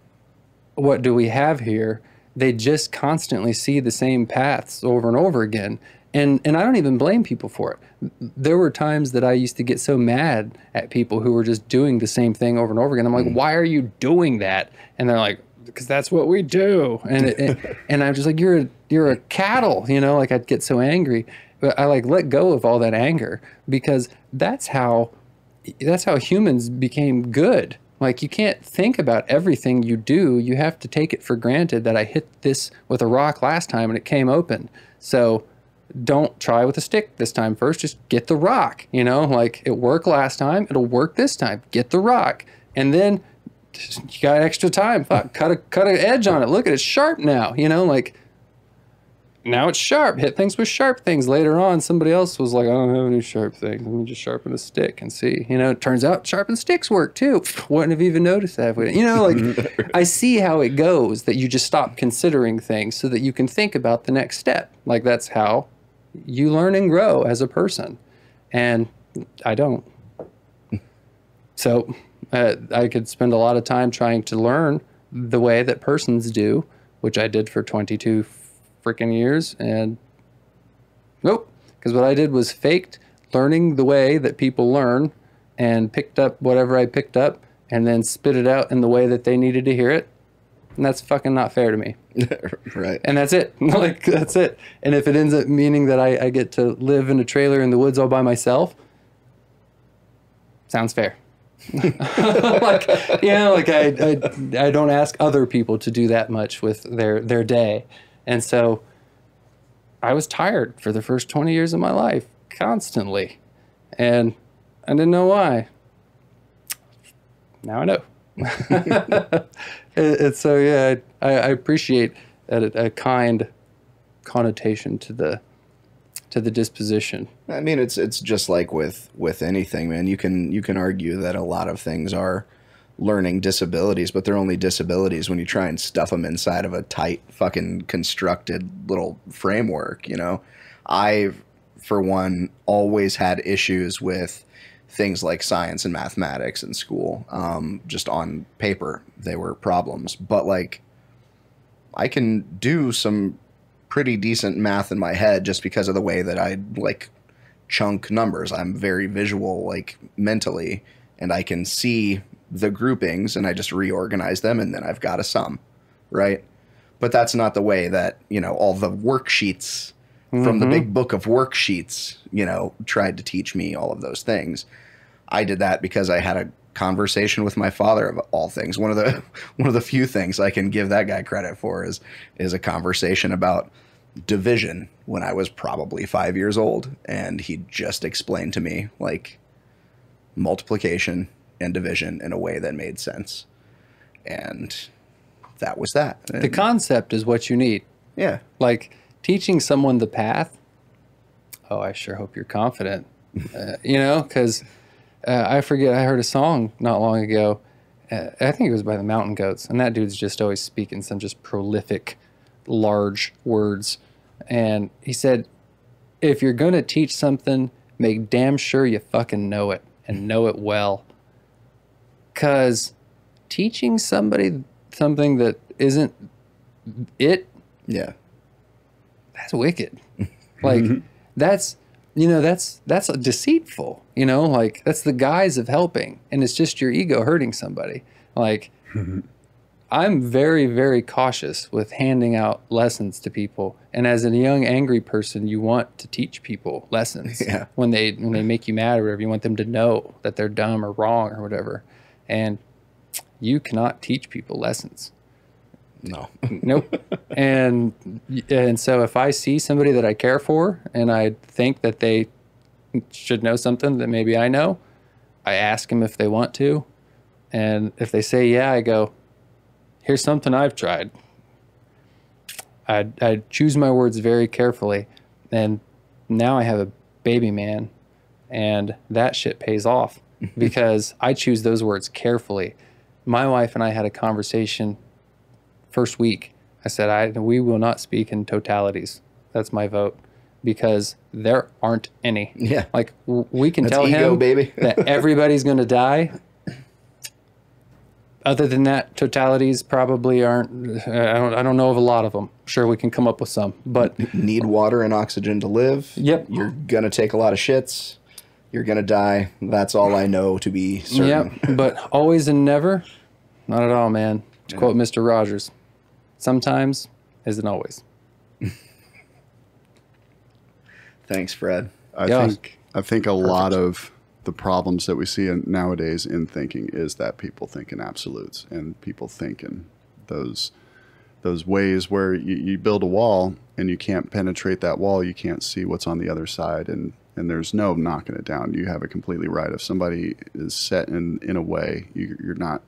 do we have here. They just constantly see the same paths over and over again. And I don't even blame people for it. There were times that I used to get so mad at people who were just doing the same thing over and over again. I'm like, why are you doing that? And they're like, because that's what we do. And I'm just like, you're a cattle, you know, like I'd get so angry. But I like let go of all that anger, because that's how humans became good. Like, you can't think about everything you do. You have to take it for granted that I hit this with a rock last time and it came open. So don't try with a stick this time. First, just get the rock, you know, like it worked last time. It'll work this time. Get the rock. And then you got extra time. Fuck, cut an edge on it. Look at it, sharp now, you know, like now it's sharp. Hit things with sharp things. Later on, somebody else was like, I don't have any sharp things. Let me just sharpen a stick and see. You know, it turns out sharpened sticks work too. Wouldn't have even noticed that. You know, like I see how it goes, that you just stop considering things so that you can think about the next step. Like, that's how you learn and grow as a person. And I don't. So I could spend a lot of time trying to learn the way that persons do, which I did for 22 freaking years. And nope, because what I did was faked learning the way that people learn and picked up whatever I picked up and then spit it out in the way that they needed to hear it. And that's fucking not fair to me. Right. And that's it. Like, that's it. And if it ends up meaning that I get to live in a trailer in the woods all by myself, sounds fair. Like, you know, like I don't ask other people to do that much with their day. And so I was tired for the first 20 years of my life, constantly. And I didn't know why. Now I know. It's so, yeah, I appreciate a kind connotation to the disposition. I mean, it's just like with anything, man. You can argue that a lot of things are learning disabilities, but they're only disabilities when you try and stuff them inside of a tight fucking constructed little framework, you know? I, for one, always had issues with things like science and mathematics in school. Just on paper, they were problems. But, like, I can do some pretty decent math in my head just because of the way that I, like, chunk numbers. I'm very visual, like, mentally, and I can see the groupings, and I just reorganize them, and then I've got a sum, right? But that's not the way that, you know, all the worksheets from the big book of worksheets, you know, tried to teach me all of those things. I did that because I had a conversation with my father, of all things. One of the few things I can give that guy credit for is a conversation about division when I was probably 5 years old, and he just explained to me, like, multiplication and division in a way that made sense. And that was that. And the concept is what you need. Yeah. Like, teaching someone the path. Oh, I sure hope you're confident. You know, because I forget, I heard a song not long ago. I think it was by the Mountain Goats. And that dude's just always speaking some just prolific, large words. And he said, if you're going to teach something, make damn sure you fucking know it, and know it well. Because teaching somebody something that isn't it, yeah, that's wicked. Like, that's, you know, that's deceitful, you know, like, that's the guise of helping, and it's just your ego hurting somebody. Like, I'm very, very cautious with handing out lessons to people. And as a young, angry person, you want to teach people lessons. Yeah. When they make you mad or whatever, you want them to know that they're dumb or wrong or whatever. And You cannot teach people lessons. No. Nope. and so if I see somebody that I care for and I think that they should know something that maybe I know, I ask them if they want to. And if they say yeah, I go, here's something I've tried. I choose my words very carefully. And now I have a baby man, and that shit pays off because I choose those words carefully. My wife and I had a conversation first week. I said, we will not speak in totalities. That's my vote, because there aren't any. Yeah. Like we can That's tell ego, him baby. that everybody's going to die. Other than that, totalities probably aren't. I don't know of a lot of them. Sure, we can come up with some, but Need water and oxygen to live. Yep. You're gonna take a lot of shits. You're gonna die. That's all I know to be certain. yep. But always and never, not at all, man. To quote Mr. Rogers, sometimes isn't always. Thanks, Fred. Yeah. I think a lot of the problems that we see nowadays in thinking is that people think in absolutes, and people think in those ways where you build a wall and you can't penetrate that wall. You can't see what's on the other side, and there's no knocking it down. You have it completely right. If somebody is set in a way, you're not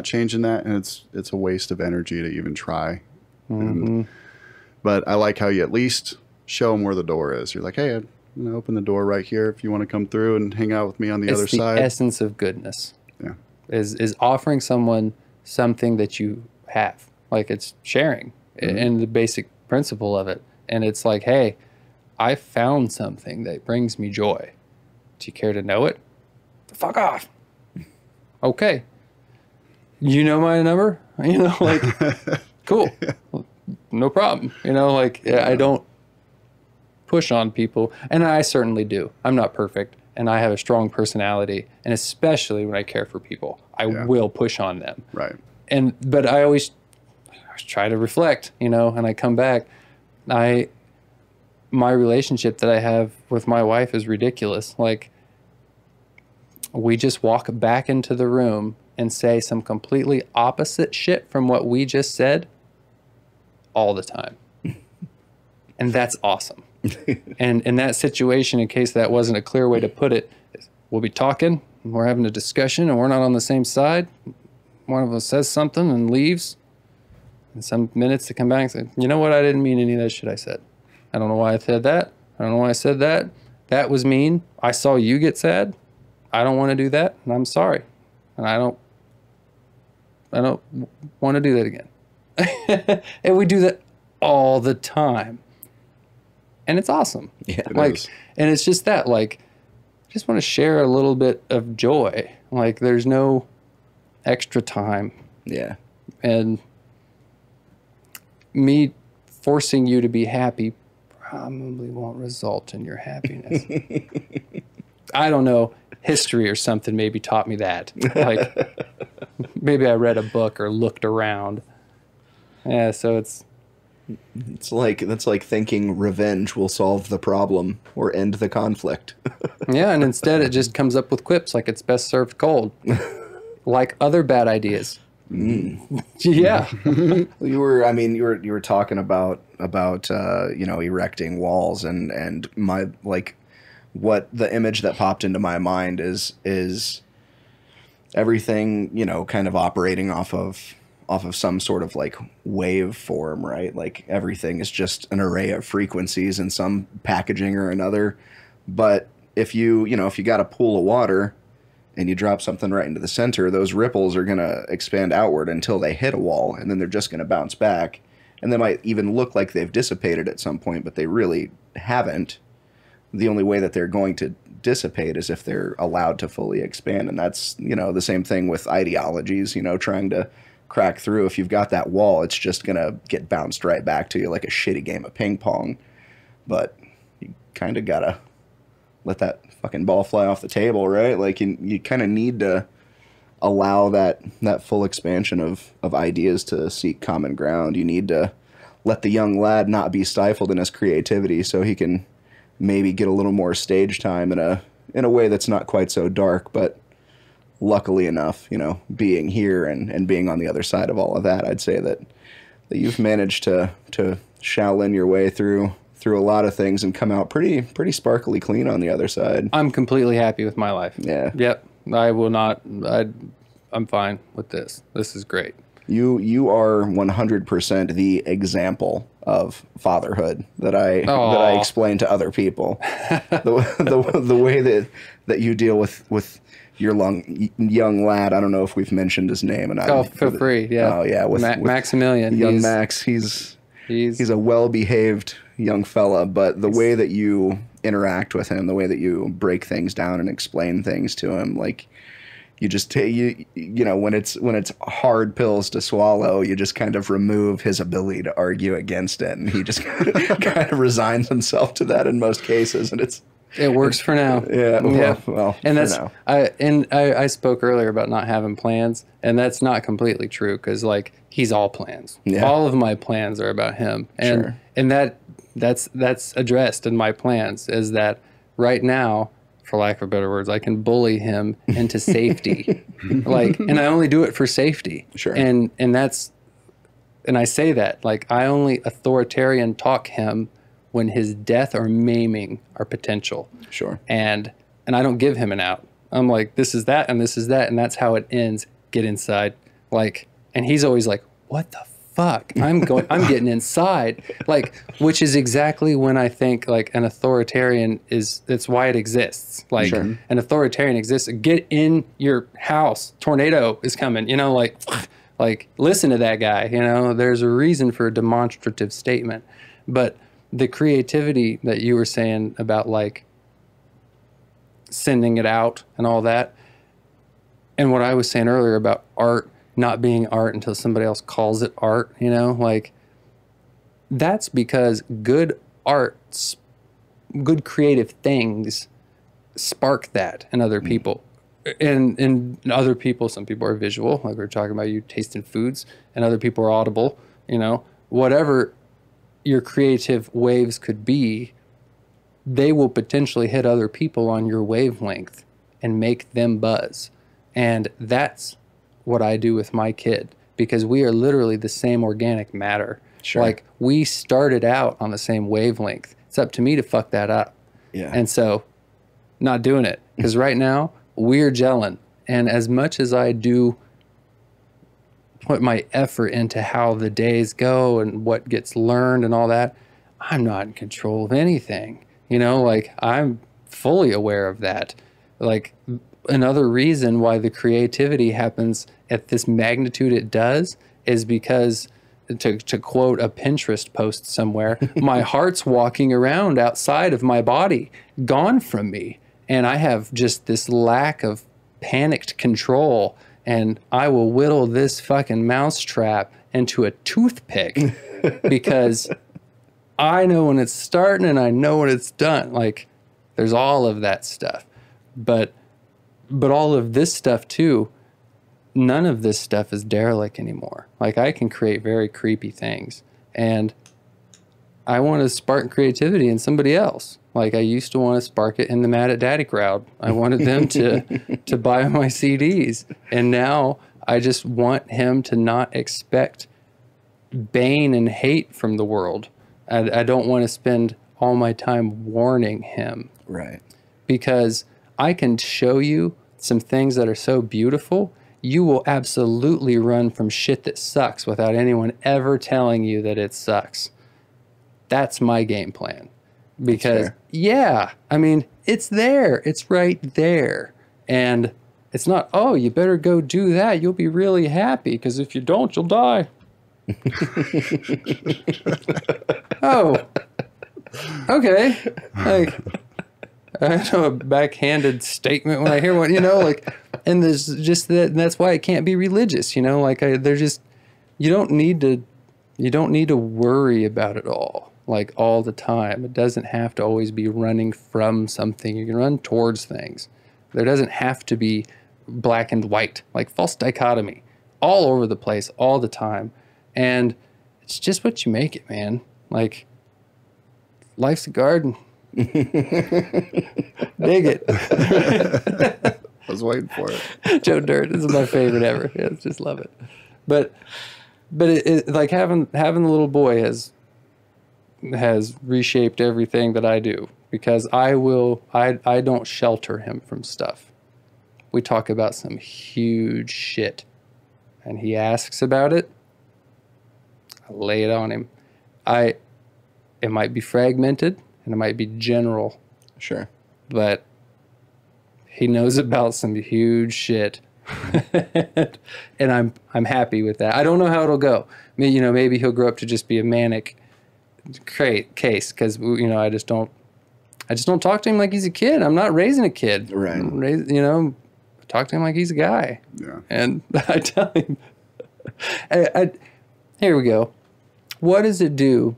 changing that, and it's a waste of energy to even try. But I like how you at least show them where the door is. You're like, hey, I'm going to open the door right here if you want to come through and hang out with me on the other side. It's the essence of goodness. Yeah. Is offering someone something that you have. Like, it's sharing and the basic principle of it. And it's like, hey, I found something that brings me joy. Do you care to know it? Fuck off. Okay. You know my number? You know, like, cool. No problem. You know, like, I don't push on people, and I certainly do. I'm not perfect, and I have a strong personality, and especially when I care for people, I will push on them. Right. But I always try to reflect, you know, and I come back. My relationship that I have with my wife is ridiculous. Like, we just walk back into the room and say some completely opposite shit from what we just said all the time. And that's awesome. And in that situation, in case that wasn't a clear way to put it, we'll be talking, we're having a discussion, and we're not on the same side. One of us says something and leaves. And some minutes to come back and say, you know what? I didn't mean any of that shit I said. I don't know why I said that. I don't know why I said that. That was mean. I saw you get sad. I don't want to do that, and I'm sorry. And I don't want to do that again. And we do that all the time. And it's awesome. Yeah, It like, is. and it's just that, like, just want to share a little bit of joy. Like, there's no extra time. Yeah. And me forcing you to be happy probably won't result in your happiness. I don't know. History or something maybe taught me that. Like, maybe I read a book or looked around. Yeah, so it's That's like thinking revenge will solve the problem or end the conflict. yeah, and instead it just comes up with quips like it's best served cold. Like other bad ideas. Yeah. You were talking about erecting walls and my, like, what the image that popped into my mind is everything, kind of operating off of some sort of like wave form, right? Like everything is just an array of frequencies in some packaging or another. But if you got a pool of water and you drop something right into the center, those ripples are going to expand outward until they hit a wall, and then they're just going to bounce back. And they might even look like they've dissipated at some point, but they really haven't. The only way that they're going to dissipate is if they're allowed to fully expand. And that's, the same thing with ideologies, trying to crack through. If you've got that wall, it's just going to get bounced right back to you like a shitty game of ping pong. But you kind of got to let that fucking ball fly off the table, right? Like you kind of need to allow that full expansion of ideas to seek common ground. You need to let the young lad not be stifled in his creativity so he can maybe get a little more stage time in a way that's not quite so dark, but luckily enough, being here and being on the other side of all of that, I'd say that you've managed to Shaolin your way through a lot of things and come out pretty sparkly clean on the other side. I'm completely happy with my life. Yeah. Yep. I will not. I'm fine with this. This is great. You are 100% the example of fatherhood that I explain to other people. the way that you deal with your young lad. I don't know if we've mentioned his name. And feel free. Yeah. Oh yeah, with Maximilian. Young Max. He's a well-behaved young fella, but the way that you interact with him, the way that you break things down and explain things to him, like you just when it's hard pills to swallow, you just kind of remove his ability to argue against it, and he just kind of resigns himself to that in most cases, and it works for now. Yeah. Well, and that's now. I spoke earlier about not having plans, and that's not completely true, because like he's all plans. Yeah. All of my plans are about him, and Sure. and that's addressed in my plans, is that right now, for lack of better words, I can bully him into safety. And I only do it for safety. Sure. And I say that, like, I only authoritarian talk him when his death or maiming are potential. Sure. And I don't give him an out. I'm like, this is that, and this is that, and that's how it ends. Get inside. And he's always like, what the fuck? I'm getting inside. Which is exactly when I think like an authoritarian that's why it exists. Sure. An authoritarian exists. Get in your house. Tornado is coming. Listen to that guy. There's a reason for a demonstrative statement. But the creativity that you were saying about like sending it out and all that, and what I was saying earlier about art not being art until somebody else calls it art, that's because good art, good creative things spark that in other people. And other people, some people are visual, like we were talking about you tasting foods, and other people are audible, whatever your creative waves could be, they will potentially hit other people on your wavelength and make them buzz. And that's what I do with my kid, because we are literally the same organic matter. Sure. Like, we started out on the same wavelength. It's up to me to fuck that up. Yeah. And so, not doing it, because right now we're gelling. And as much as I do put my effort into how the days go and what gets learned and all that, I'm not in control of anything. I'm fully aware of that. Another reason why the creativity happens at this magnitude it does is because, to quote a Pinterest post somewhere, my heart's walking around outside of my body, gone from me. And I have just this lack of panicked control, and I will whittle this fucking mousetrap into a toothpick because I know when it's starting and I know when it's done. There's all of that stuff. But all of this stuff too, none of this stuff is derelict anymore. I can create very creepy things, and I want to spark creativity in somebody else. I used to want to spark it in the Mad at Daddy crowd. I wanted them to buy my CDs, and now I just want him to not expect bane and hate from the world. I don't want to spend all my time warning him. Right. Because I can show you some things that are so beautiful, you will absolutely run from shit that sucks without anyone ever telling you that it sucks. That's my game plan. Because, it's there. It's right there. And it's not, oh, you better go do that. You'll be really happy, because if you don't, you'll die. Oh, okay. I know a backhanded statement when I hear one, and there's just that, and that's why it can't be religious, they're just, you don't need to worry about it all the time. It doesn't have to always be running from something. You can run towards things. There doesn't have to be black and white, false dichotomy all over the place all the time. And it's just what you make it, man. Life's a garden. Dig it. was waiting for it. Joe Dirt. This is my favorite ever. Yeah, just love it. But like having the little boy has reshaped everything that I do, because I don't shelter him from stuff. We talk about some huge shit and he asks about it. I lay it on him. It might be fragmented and it might be general, Sure. but he knows about some huge shit. And I'm happy with that. I don't know how it'll go. Maybe he'll grow up to just be a manic case, because I just don't talk to him like he's a kid. I'm not raising a kid. Right. Talk to him like he's a guy. Yeah. And I tell him, here we go. What does it do?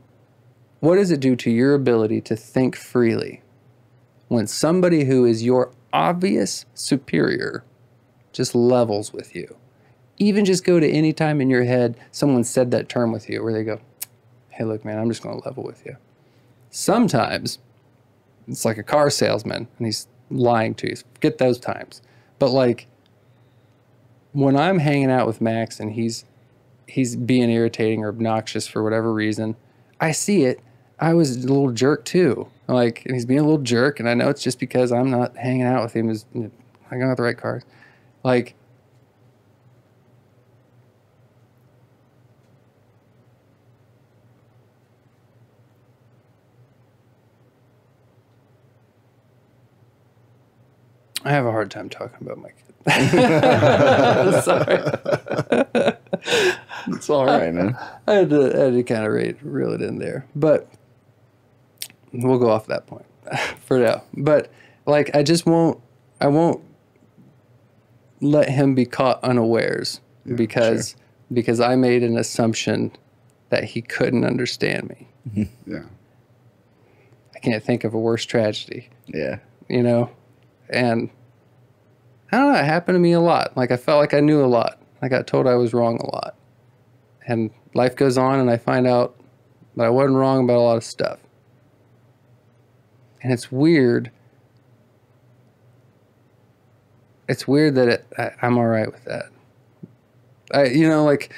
What does it do to your ability to think freely when somebody who is your obvious superior just levels with you? Even just go to any time in your head someone said that term with you where they go, hey, look, man, I'm just going to level with you. Sometimes it's like a car salesman and he's lying to you. Forget those times. But like when I'm hanging out with Max and he's being irritating or obnoxious for whatever reason, I see it. I was a little jerk too. Like, and he's being a little jerk, and I know it's just because I'm not hanging out with him. I got the right cars. Like, I have a hard time talking about my kid. Sorry. It's all right, man. I had to kind of reel it in there, but we'll go off that point for now. But like, I won't let him be caught unawares because I made an assumption that he couldn't understand me. Yeah. I can't think of a worse tragedy. Yeah. And I don't know, it happened to me a lot. Like, I felt like I knew a lot. I got told I was wrong a lot. And life goes on, and I find out that I wasn't wrong about a lot of stuff. And it's weird. It's weird that I'm all right with that. Like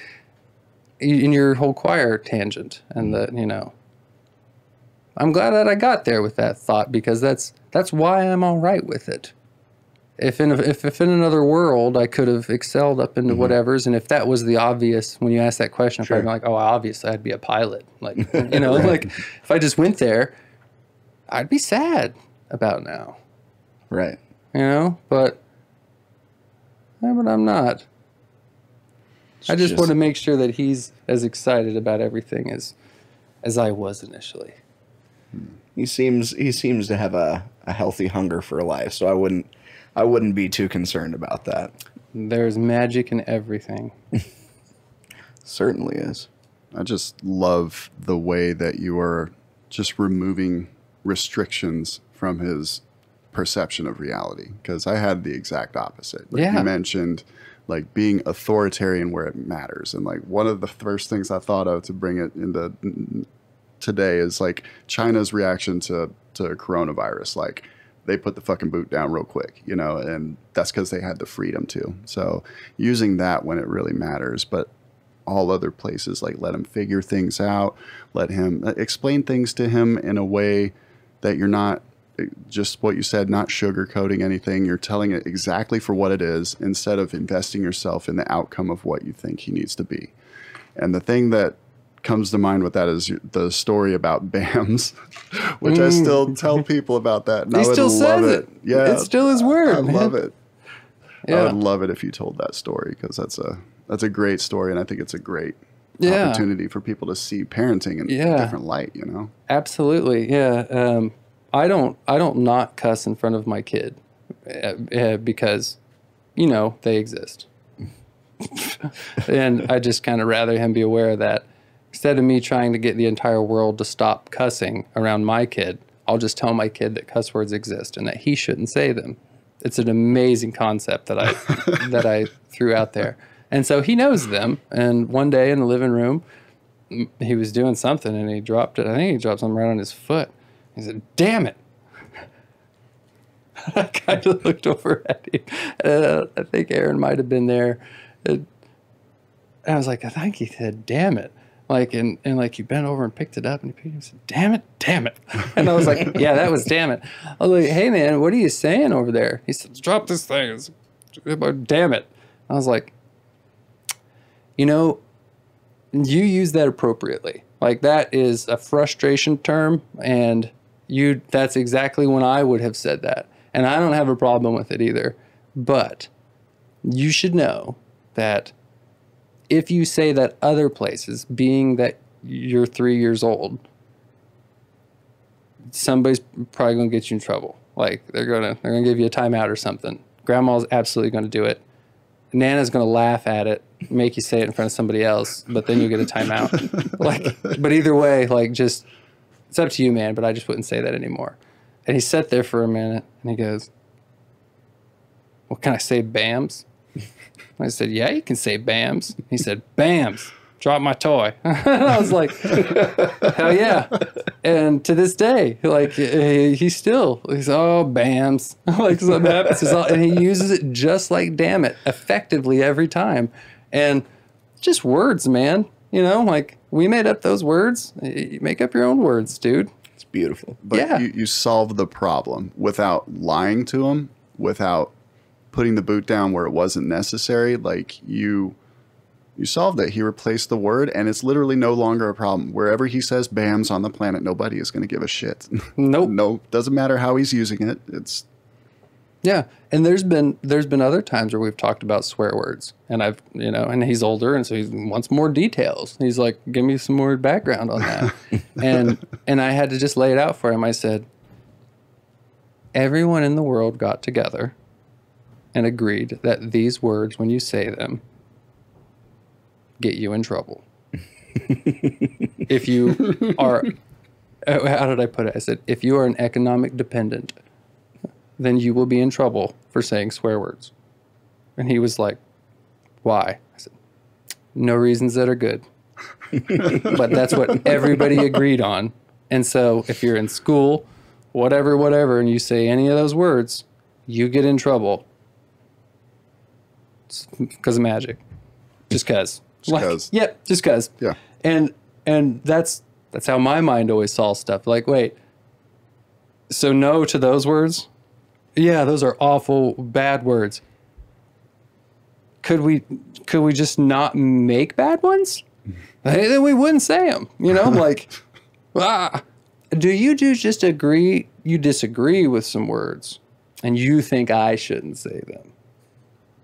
in your whole choir tangent, and I'm glad that I got there with that thought, because that's why I'm all right with it. If in another world I could have excelled up into whatever's, and if that was the obvious, when you ask that question, if I'd be like, oh, obviously I'd be a pilot. Like, like if I just went there, I'd be sad about now. Right. But I'm not. I just want to make sure that he's as excited about everything as I was initially. He seems to have a healthy hunger for life, so I wouldn't be too concerned about that. There's magic in everything. Certainly is. I just love the way that you are just removing restrictions from his perception of reality, because I had the exact opposite. Like you mentioned, like being authoritarian where it matters, and like one of the first things I thought of to bring it into today is like China's reaction to coronavirus. Like, they put the fucking boot down real quick, and that's because they had the freedom to. So using that when it really matters, but all other places, like, let him figure things out, let him explain things to him in a way that you're not just what you said, not sugarcoating anything. You're telling it exactly for what it is, instead of investing yourself in the outcome of what you think he needs to be. And the thing that comes to mind with that is the story about BAMS, which I still tell people about that. And he still says it. Yeah, it's still his word. I love it. Yeah. I would love it if you told that story, because that's a great story, and I think it's a great opportunity for people to see parenting in a different light. Absolutely, yeah. I don't not cuss in front of my kid because they exist, and I just kind of rather him be aware of that. Instead of me trying to get the entire world to stop cussing around my kid, I'll just tell my kid that cuss words exist and that he shouldn't say them. It's an amazing concept that I threw out there. And so he knows them. And one day in the living room, he was doing something and he dropped it. I think he dropped something right on his foot. He said, "Damn it." I kind of looked over at him. I think Aaron might have been there. And I was like, I think he said, damn it. Like, and like he bent over and picked it up and he picked it up and said, damn it, damn it. And I was like, yeah, that was damn it. I was like, hey man, what are you saying over there? He said, drop this thing. It's, damn it. I was like, you know, you use that appropriately. Like that is a frustration term, and that's exactly when I would have said that. And I don't have a problem with it either. But you should know that if you say that other places, being that you're 3 years old, somebody's probably going to get you in trouble. Like they're going to give you a timeout or something. Grandma's absolutely going to do it. Nana's going to laugh at it, make you say it in front of somebody else, but then you get a timeout. Like, but either way, like just, it's up to you, man, but I just wouldn't say that anymore. And he sat there for a minute and he goes, well, can I say BAMs? I said, yeah, you can say BAMs. He said, BAMs, drop my toy. I was like, hell yeah. And to this day, like he's oh, BAMs. Like something happens. And he uses it just like damn it, effectively every time. And just words, man. You know, like we made up those words. You make up your own words, dude. It's beautiful. But yeah. you solve the problem without lying to him, without putting the boot down where it wasn't necessary. Like you solved it. He replaced the word, and it's literally no longer a problem. Wherever he says BAMs on the planet, nobody is going to give a shit. Nope. No, doesn't matter how he's using it. It's yeah. And there's been other times where we've talked about swear words, and I've, you know, and he's older, and so he wants more details. He's like, give me some more background on that. and I had to just lay it out for him. I said, everyone in the world got together and agreed that these words, when you say them, get you in trouble. If you are, how did I put it? I said, if you are an economic dependent, then you will be in trouble for saying swear words. And he was like, why? I said, no reasons that are good. But that's what everybody agreed on. And so if you're in school, whatever, and you say any of those words, you get in trouble. Because of magic. Just because. Yep, just because. Yeah. And that's how my mind always saw stuff. Like, wait, so no to those words? Yeah, those are awful, bad words. Could we just not make bad ones? Then we wouldn't say them. You know, like, do you just agree? You disagree with some words, and you think I shouldn't say them?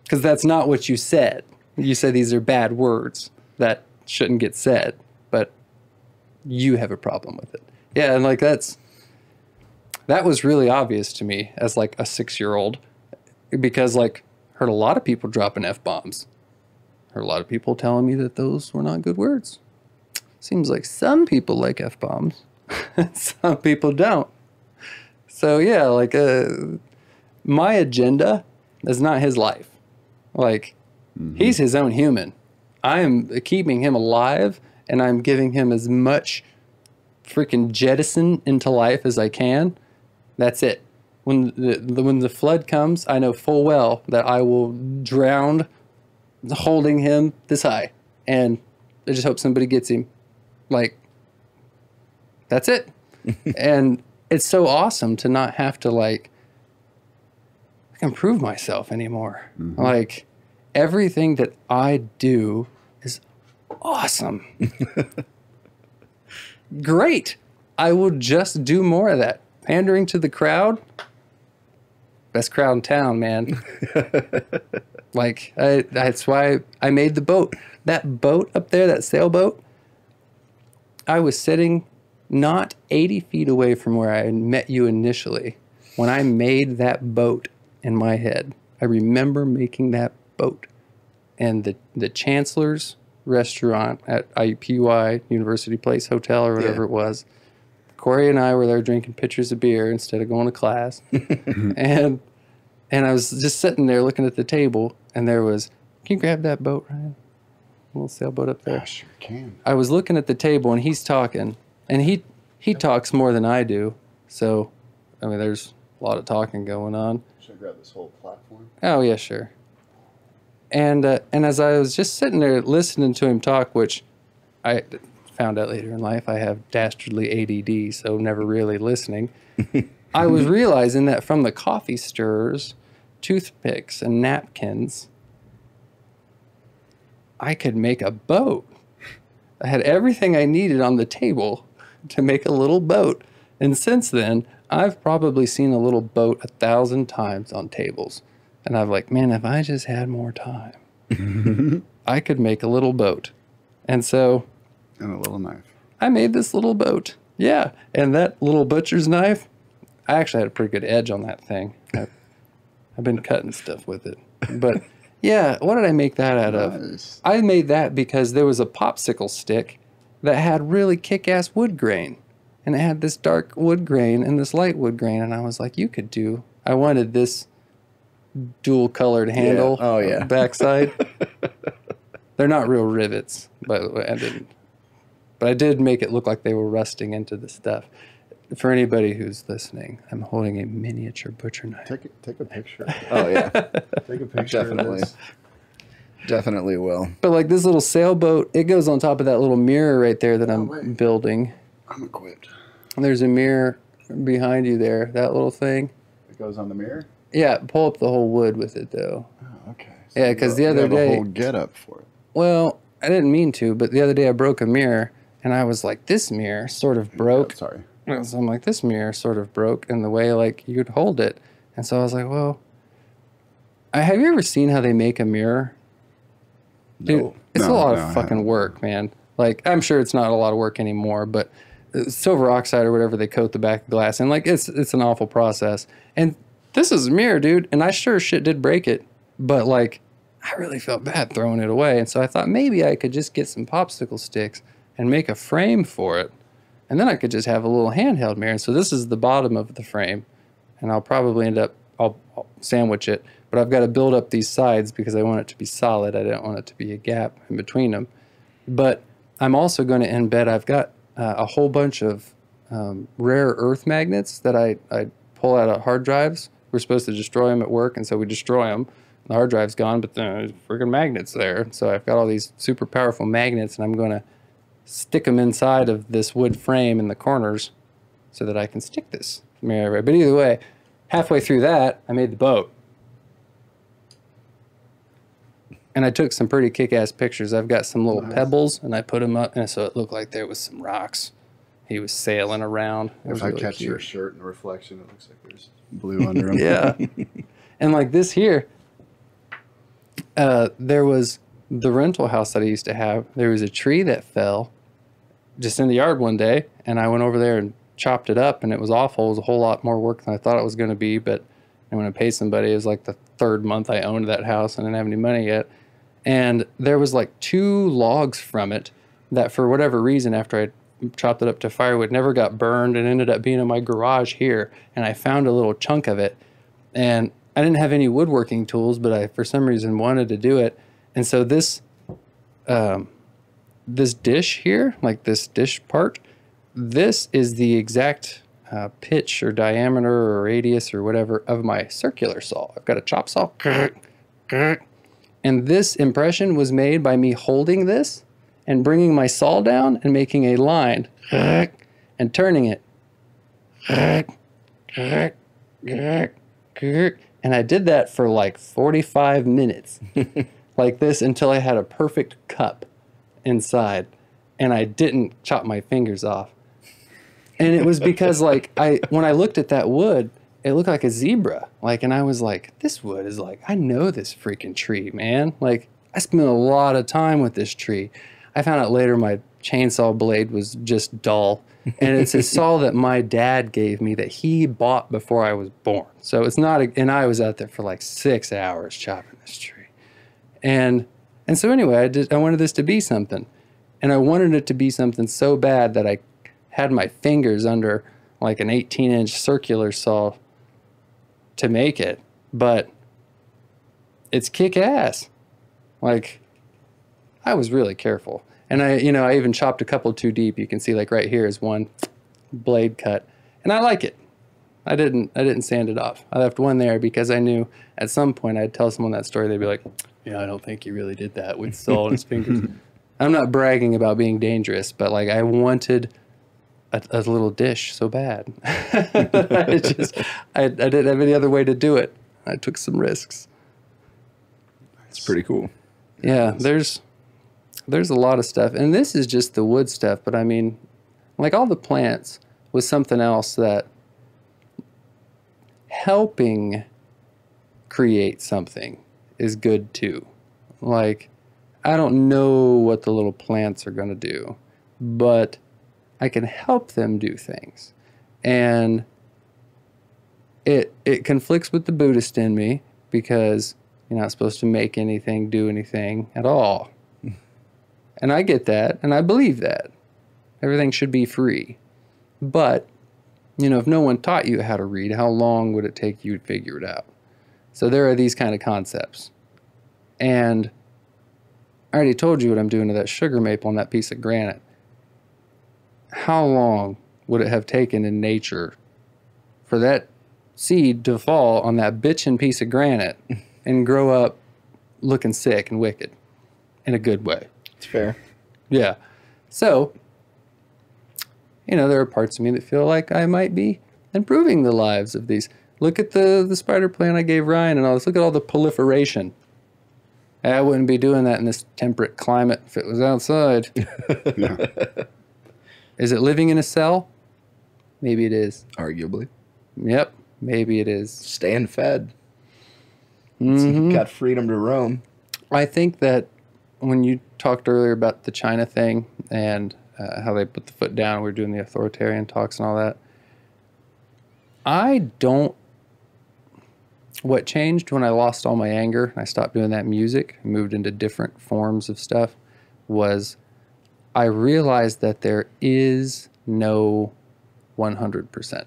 Because that's not what you said. You said these are bad words that shouldn't get said, but you have a problem with it. Yeah, and like that was really obvious to me as like a 6-year-old, because like heard a lot of people dropping F-bombs. Heard a lot of people telling me that those were not good words. Seems like some people like F-bombs, some people don't. So yeah, like my agenda is not his life. Like, he's his own human. I am keeping him alive, and I'm giving him as much freaking jettison into life as I can. That's it. When the flood comes, I know full well that I will drown holding him this high. And I just hope somebody gets him. Like, that's it. And it's so awesome to not have to, like, I can prove myself anymore. Like, everything that I do is awesome. Great. I will just do more of that. Pandering to the crowd. Best crowd in town, man. Like, that's why I made the boat. That boat up there, that sailboat, I was sitting not 80 feet away from where I met you initially when I made that boat. In my head, I remember making that boat, and the Chancellor's restaurant at IUPUI, University Place Hotel or whatever it was. Corey and I were there drinking pitchers of beer instead of going to class. and I was just sitting there looking at the table, and there was, can you grab that boat, Ryan? A little sailboat up there. I sure can. I was looking at the table, and he's talking, and he talks more than I do. So, I mean, there's a A lot of talking going on. Should I grab this whole platform? Oh, yeah, sure. And as I was just sitting there listening to him talk, which I found out later in life I have dastardly ADD, so never really listening, I was realizing that from the coffee stirrers, toothpicks, and napkins, I could make a boat. I had everything I needed on the table to make a little boat. And since then, I've probably seen a little boat 1,000 times on tables. And I'm like, man, if I just had more time, I could make a little boat. And so... And a little knife. I made this little boat. Yeah. And that little butcher's knife, I actually had a pretty good edge on that thing. I've been cutting stuff with it. But yeah, what did I make that out of? Nice. I made that because there was a popsicle stick that had really kick-ass wood grain. And it had this dark wood grain and this light wood grain. And I was like, you could do... I wanted this dual colored handle Oh, yeah. backside. They're not real rivets, by the way. I didn't. But I did make it look like they were rusting into the stuff. For anybody who's listening, I'm holding a miniature butcher knife. Take a picture. Oh, yeah. Take a picture. Definitely. Of this. Definitely will. But like this little sailboat, it goes on top of that little mirror right there that I'm building. I'm equipped. There's a mirror behind you there, that little thing. It goes on the mirror? Yeah, pull up the whole wood with it though. Oh, okay. So yeah, because the other have day... a whole get-up for it. Well, I didn't mean to, but the other day I broke a mirror, and I was like, this mirror sort of broke. Oh, sorry. So I'm like, this mirror sort of broke in the way like you'd hold it. And so I was like, well, have you ever seen how they make a mirror? Dude, No. it's a No, lot no, I of fucking haven't. work, man. Like, I'm sure it's not a lot of work anymore, but silver oxide or whatever they coat the back of glass in, like, it's an awful process. And this is a mirror, dude, and I sure shit did break it. But, like, I really felt bad throwing it away. And so I thought maybe I could just get some popsicle sticks and make a frame for it. And then I could just have a little handheld mirror. So this is the bottom of the frame. And I'll probably end up, I'll sandwich it. But I've got to build up these sides because I want it to be solid. I don't want it to be a gap in between them. But I'm also going to embed, I've got a whole bunch of rare earth magnets that I pull out of hard drives. We're supposed to destroy them at work, and so we destroy them. The hard drive's gone, but there's freaking magnets there. So I've got all these super powerful magnets, and I'm going to stick them inside of this wood frame in the corners so that I can stick this mirror. But either way, halfway through that, I made the boat. And I took some pretty kick-ass pictures. I've got some little pebbles, and I put them up, and so it looked like there was some rocks. He was sailing around. It was If I really catch cute. your shirt in the reflection, it looks like there's blue under them. Yeah. And like this here, there was the rental house that I used to have. There was a tree that fell just in the yard one day, and I went over there and chopped it up, and it was awful. It was a whole lot more work than I thought it was going to be, but I'm going to pay somebody. It was like the third month I owned that house, and I didn't have any money yet. And there was like 2 logs from it that for whatever reason, after I chopped it up to firewood, never got burned and ended up being in my garage here. And I found a little chunk of it. And I didn't have any woodworking tools, but I, for some reason, wanted to do it. And so this dish here, like this dish part, this is the exact pitch or diameter or radius or whatever of my circular saw. I've got a chop saw. And this impression was made by me holding this and bringing my saw down and making a line and turning it. And I did that for like 45 minutes like this until I had a perfect cup inside and I didn't chop my fingers off. And it was because like when I looked at that wood, it looked like a zebra. Like, and I was like, this wood is like, I know this freaking tree, man. Like, I spent a lot of time with this tree. I found out later my chainsaw blade was just dull. And it's a saw that my dad gave me that he bought before I was born. So it's not, and I was out there for like 6 hours chopping this tree. And so anyway, I wanted this to be something. And I wanted it to be something so bad that I had my fingers under like an 18-inch circular saw to make it, but it's kick-ass. Like, I was really careful. And I even chopped a couple too deep. You can see like right here is one blade cut. And I like it. I didn't sand it off. I left one there because I knew at some point I'd tell someone that story. They'd be like, "Yeah, I don't think he really did that with salt on his fingers." I'm not bragging about being dangerous, but like I wanted a little dish so bad. I didn't have any other way to do it. I took some risks. It's pretty cool. Yeah, there's a lot of stuff, and this is just the wood stuff. But I mean, like all the plants was something else that helping create something is good too. Like, I don't know what the little plants are going to do, but I can help them do things. And it conflicts with the Buddhist in me because you're not supposed to make anything do anything at all. And I get that, and I believe that. Everything should be free. But, you know, if no one taught you how to read, how long would it take you to figure it out? So there are these kind of concepts. And I already told you what I'm doing to that sugar maple on that piece of granite. How long would it have taken in nature for that seed to fall on that bitchin' piece of granite and grow up looking sick and wicked in a good way? It's fair. Yeah. So, you know, there are parts of me that feel like I might be improving the lives of these. Look at the spider plant I gave Ryan and all this. Look at all the proliferation. I wouldn't be doing that in this temperate climate if it was outside. Yeah. Is it living in a cell? Maybe it is. Arguably. Yep, maybe it is. Staying fed. It's got freedom to roam. I think that when you talked earlier about the China thing and how they put the foot down, we were doing the authoritarian talks and all that. What changed when I lost all my anger and I stopped doing that music and moved into different forms of stuff was I realized that there is no 100%.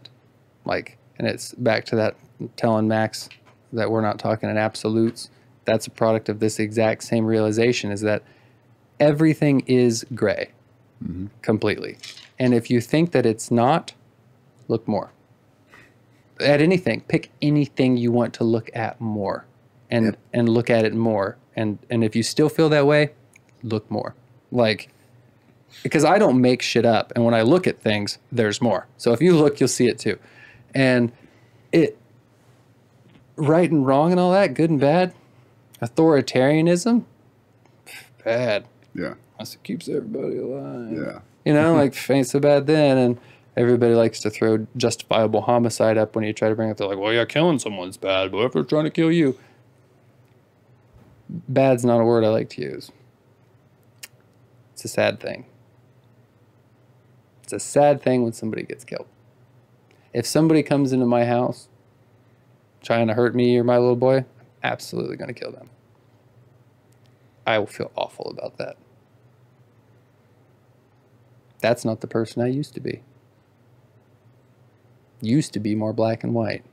Like, and it's back to that telling Max that we're not talking in absolutes. That's a product of this exact same realization, is that everything is gray completely. And if you think that it's not, look more. At anything, pick anything you want to look at more and look at it more. And if you still feel that way, look more. Like, because I don't make shit up. And when I look at things, there's more. So if you look, you'll see it too. And right and wrong and all that, good and bad, authoritarianism, bad. Yeah. Unless it keeps everybody alive. Yeah. You know, like, ain't so bad then. And everybody likes to throw justifiable homicide up when you try to bring it. They're like, well, yeah, killing someone's bad, but if they're trying to kill you. Bad's not a word I like to use. It's a sad thing. It's a sad thing when somebody gets killed. If somebody comes into my house trying to hurt me or my little boy, I'm absolutely going to kill them. I will feel awful about that. That's not the person I used to be. Used to be more black and white.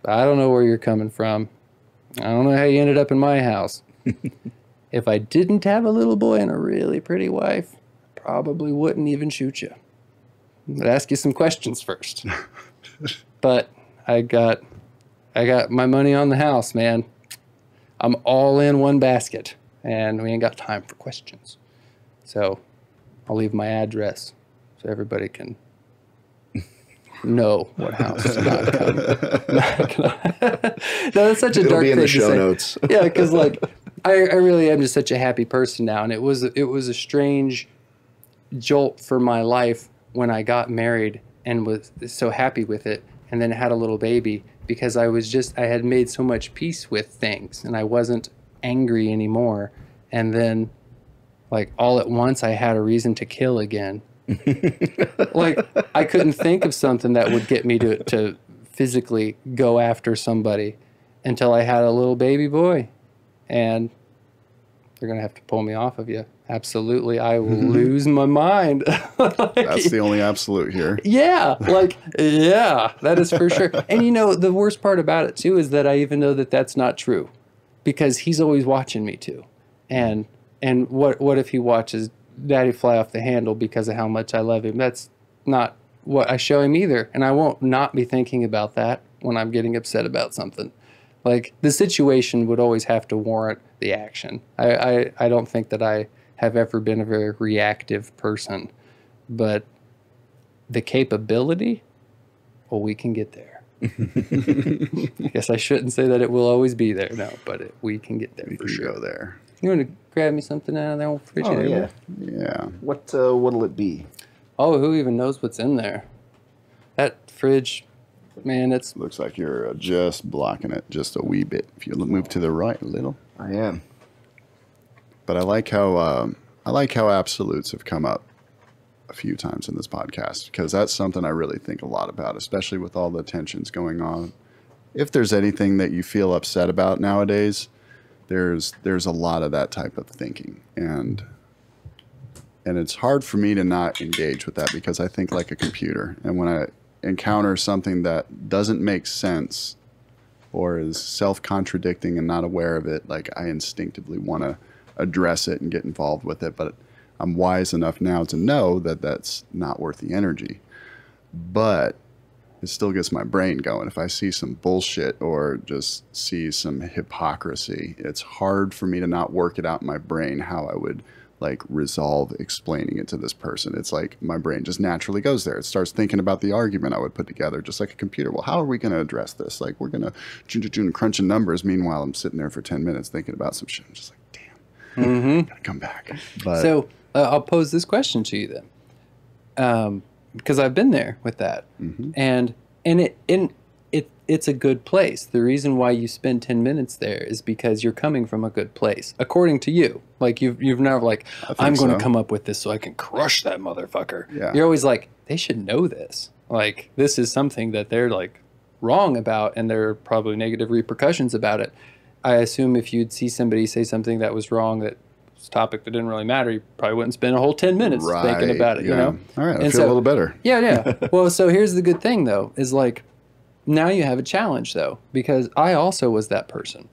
I don't know where you're coming from. I don't know how you ended up in my house. If I didn't have a little boy and a really pretty wife, I probably wouldn't even shoot you. I'd ask you some questions first. But I got my money on the house, man. I'm all in one basket, and we ain't got time for questions. So I'll leave my address so everybody can know what house is not coming. No, that's such a It'll dark be in thing the to show say. notes. Yeah, because like I really am just such a happy person now, and it was a strange jolt for my life when I got married and was so happy with it, and then had a little baby because I had made so much peace with things, and I wasn't angry anymore, and then like all at once I had a reason to kill again. Like I couldn't think of something that would get me to physically go after somebody until I had a little baby boy, and they're gonna have to pull me off of you. Absolutely, I will lose my mind. Like, That's the only absolute here. yeah, like yeah, that is for sure. And you know the worst part about it too is that I even know that that's not true, because he's always watching me too, and what if he watches Daddy fly off the handle because of how much I love him? That's not what I show him either. And I won't not be thinking about that when I'm getting upset about something. Like, the situation would always have to warrant the action. I don't think that I have ever been a very reactive person, but the capability, well, we can get there. I guess I shouldn't say that it will always be there, no, but we can get there for sure. Go there. You want to grab me something out of that old fridge? Oh, yeah. Yeah. What'll it be? Oh, who even knows what's in there? That fridge, man, it's... Looks like you're just blocking it just a wee bit. If you move to the right a little. I am. But I like how absolutes have come up a few times in this podcast, because that's something I really think a lot about, especially with all the tensions going on. If there's anything that you feel upset about nowadays, there's a lot of that type of thinking, and it's hard for me to not engage with that, because I think like a computer, and when I encounter something that doesn't make sense or is self-contradicting and not aware of it, like, I instinctively want to address it and get involved with it, but I'm wise enough now to know that that's not worth the energy. But it still gets my brain going. If I see some bullshit or just see some hypocrisy, it's hard for me to not work it out in my brain how I would like resolve explaining it to this person. It's like my brain just naturally goes there. It starts thinking about the argument I would put together, just like a computer. Well, how are we going to address this? Like, we're going to crunching numbers. Meanwhile, I'm sitting there for 10 minutes thinking about some shit. I'm just like, damn, gotta come back. But So I'll pose this question to you then, because I've been there with that, and it's a good place. The reason why you spend 10 minutes there is because you're coming from a good place, according to you. Like, you've never like, I'm going to come up with this so I can crush that motherfucker. Yeah. You're always like, they should know this. Like, this is something that they're like wrong about, and there are probably negative repercussions about it. I assume if you'd see somebody say something that was wrong, that was a topic that didn't really matter, you probably wouldn't spend a whole 10 minutes thinking about it, you know? All right, I feel a little better. Yeah. Well, so here's the good thing, though, is like, now you have a challenge, though, because I also was that person.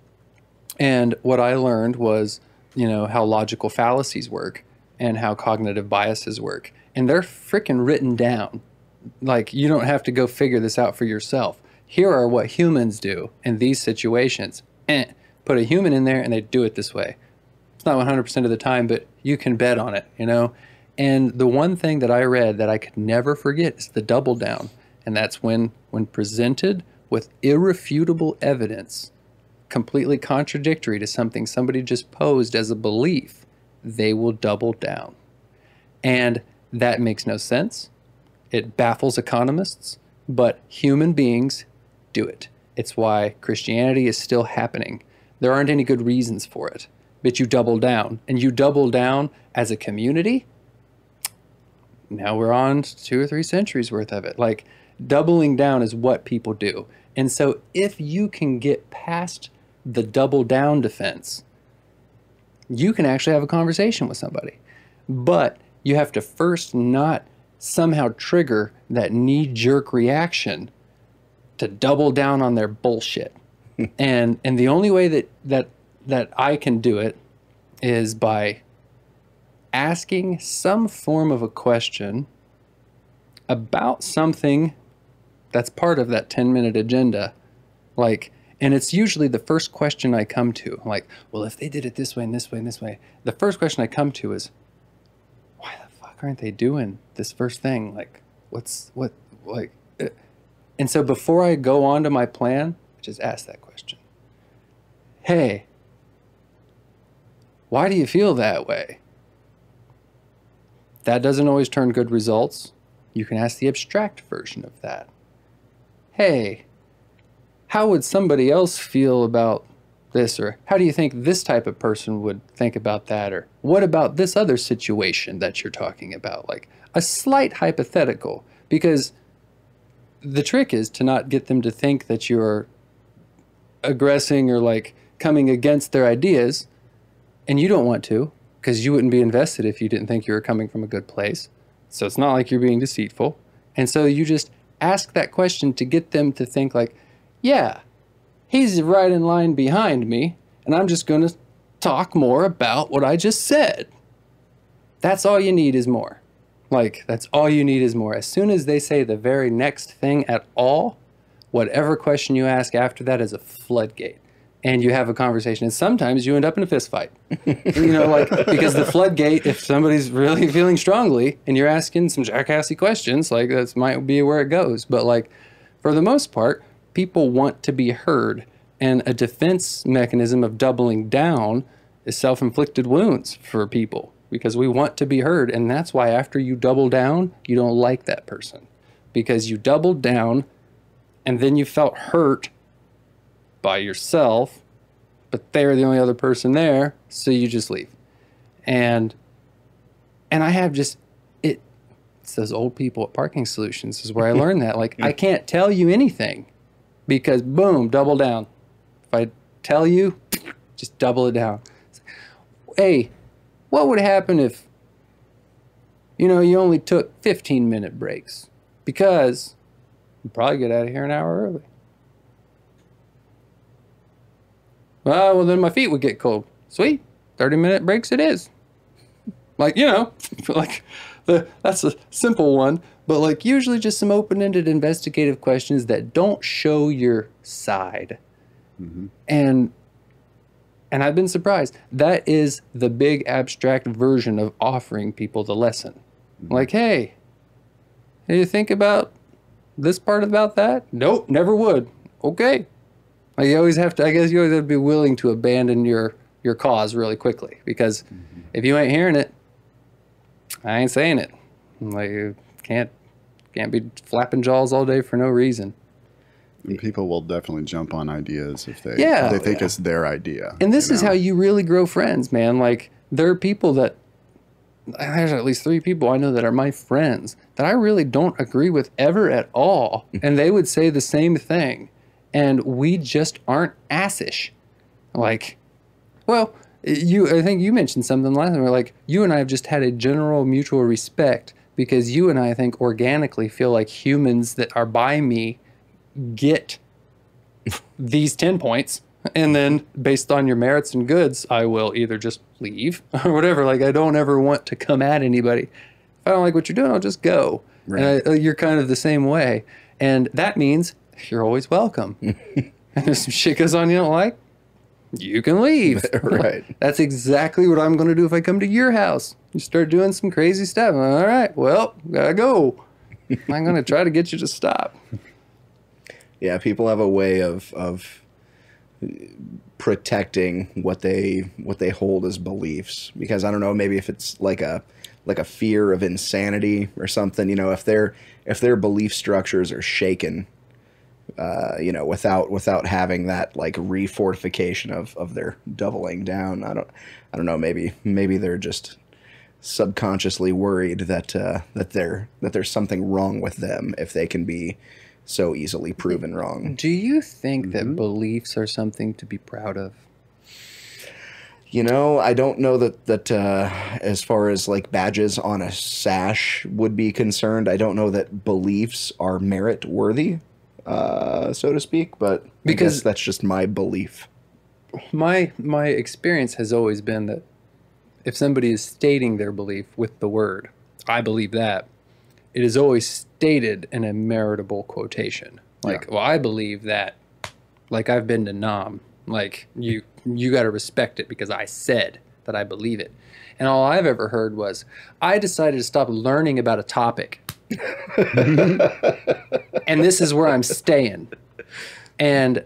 And what I learned was, how logical fallacies work and how cognitive biases work. And they're freaking written down. Like, you don't have to go figure this out for yourself. Here are what humans do in these situations. Put a human in there and they do it this way. It's not 100% of the time, but you can bet on it, And the one thing that I read that I could never forget is the double down. And that's when presented with irrefutable evidence, completely contradictory to something somebody just posed as a belief, they will double down. And that makes no sense. It baffles economists, but human beings do it. It's why Christianity is still happening. There aren't any good reasons for it, but you double down. And you double down as a community. Now we're on 2 or 3 centuries worth of it. Like, doubling down is what people do. And so if you can get past the double down defense, you can actually have a conversation with somebody. But you have to first not somehow trigger that knee-jerk reaction to double down on their bullshit. and the only way that I can do it is by asking some form of a question about something that's part of that 10-minute agenda. Like, and it's usually the first question I come to. Like, well, if they did it this way and this way and this way, the first question I come to is, why the fuck aren't they doing this first thing? Like, and so before I go on to my plan, I just ask that question. Hey, why do you feel that way? That doesn't always turn good results. You can ask the abstract version of that. Hey, how would somebody else feel about this? Or how do you think this type of person would think about that? Or what about this other situation that you're talking about? Like a slight hypothetical, because the trick is to not get them to think that you're aggressing or like coming against their ideas. And you don't want to, because you wouldn't be invested if you didn't think you were coming from a good place. So it's not like you're being deceitful. And so you just ask that question to get them to think like, yeah, he's right in line behind me, and I'm just going to talk more about what I just said. That's all you need is more. Like, that's all you need is more. As soon as they say the very next thing at all, whatever question you ask after that is a floodgate. And you have a conversation. And sometimes you end up in a fist fight. Like, because the floodgate, if somebody's really feeling strongly and you're asking some jackassy questions, like, that might be where it goes. But, like, for the most part, people want to be heard. And a defense mechanism of doubling down is self-inflicted wounds for people, because we want to be heard. And that's why after you double down, you don't like that person, because you doubled down and then you felt hurt by yourself, but they're the only other person there, so you just leave. And I have just, it's those old people at Parking Solutions is where I learned that. Like, I can't tell you anything because, boom, double down. If I tell you, just double it down. Hey, what would happen if, you only took 15-minute breaks? Because you'd probably get out of here an hour early. Well, then my feet would get cold. Sweet. 30-minute breaks it is. Like, like that's a simple one, but like usually just some open-ended investigative questions that don't show your side. Mm-hmm. And I've been surprised. That is the big abstract version of offering people the lesson. Mm-hmm. Like, hey, you think about this part about that? Nope, never would. Okay. Like, you always have to, I guess you always have to be willing to abandon your cause really quickly, because if you ain't hearing it, I ain't saying it. Like, you can't be flapping jaws all day for no reason. And people will definitely jump on ideas if they think it's their idea. And this is how you really grow friends, man. Like, there are people that, there's at least 3 people I know that are my friends that I really don't agree with ever at all. And they would say the same thing. And we just aren't assish. Like, well, I think you mentioned something last time where, like, you and I have just had a general mutual respect because you and I think organically feel like humans that are by me get these 10 points. And then based on your merits and goods, I will either just leave or whatever. Like, I don't ever want to come at anybody. If I don't like what you're doing, I'll just go. Right. And you're kind of the same way. And that means you're always welcome. And if some shit goes on you don't like, you can leave. Right. That's exactly what I'm going to do if I come to your house. You start doing some crazy stuff. I'm like, all right, well, gotta go. I'm going to try to get you to stop. Yeah, people have a way of protecting what they hold as beliefs, because I don't know, maybe if it's like a fear of insanity or something, if their belief structures are shaken, without having that like refortification of their doubling down. I don't know. Maybe they're just subconsciously worried that there's something wrong with them if they can be so easily proven wrong. Do you think that beliefs are something to be proud of? I don't know that as far as like badges on a sash would be concerned, I don't know that beliefs are merit worthy. So to speak, but because I guess that's just my belief. My experience has always been that if somebody is stating their belief with the word, I believe that, it is always stated in a meritable quotation. Like, well, I believe that, like, I've been to Nam. Like, you got to respect it because I said that I believe it. And all I've ever heard was, I decided to stop learning about a topic. And this is where I'm staying. And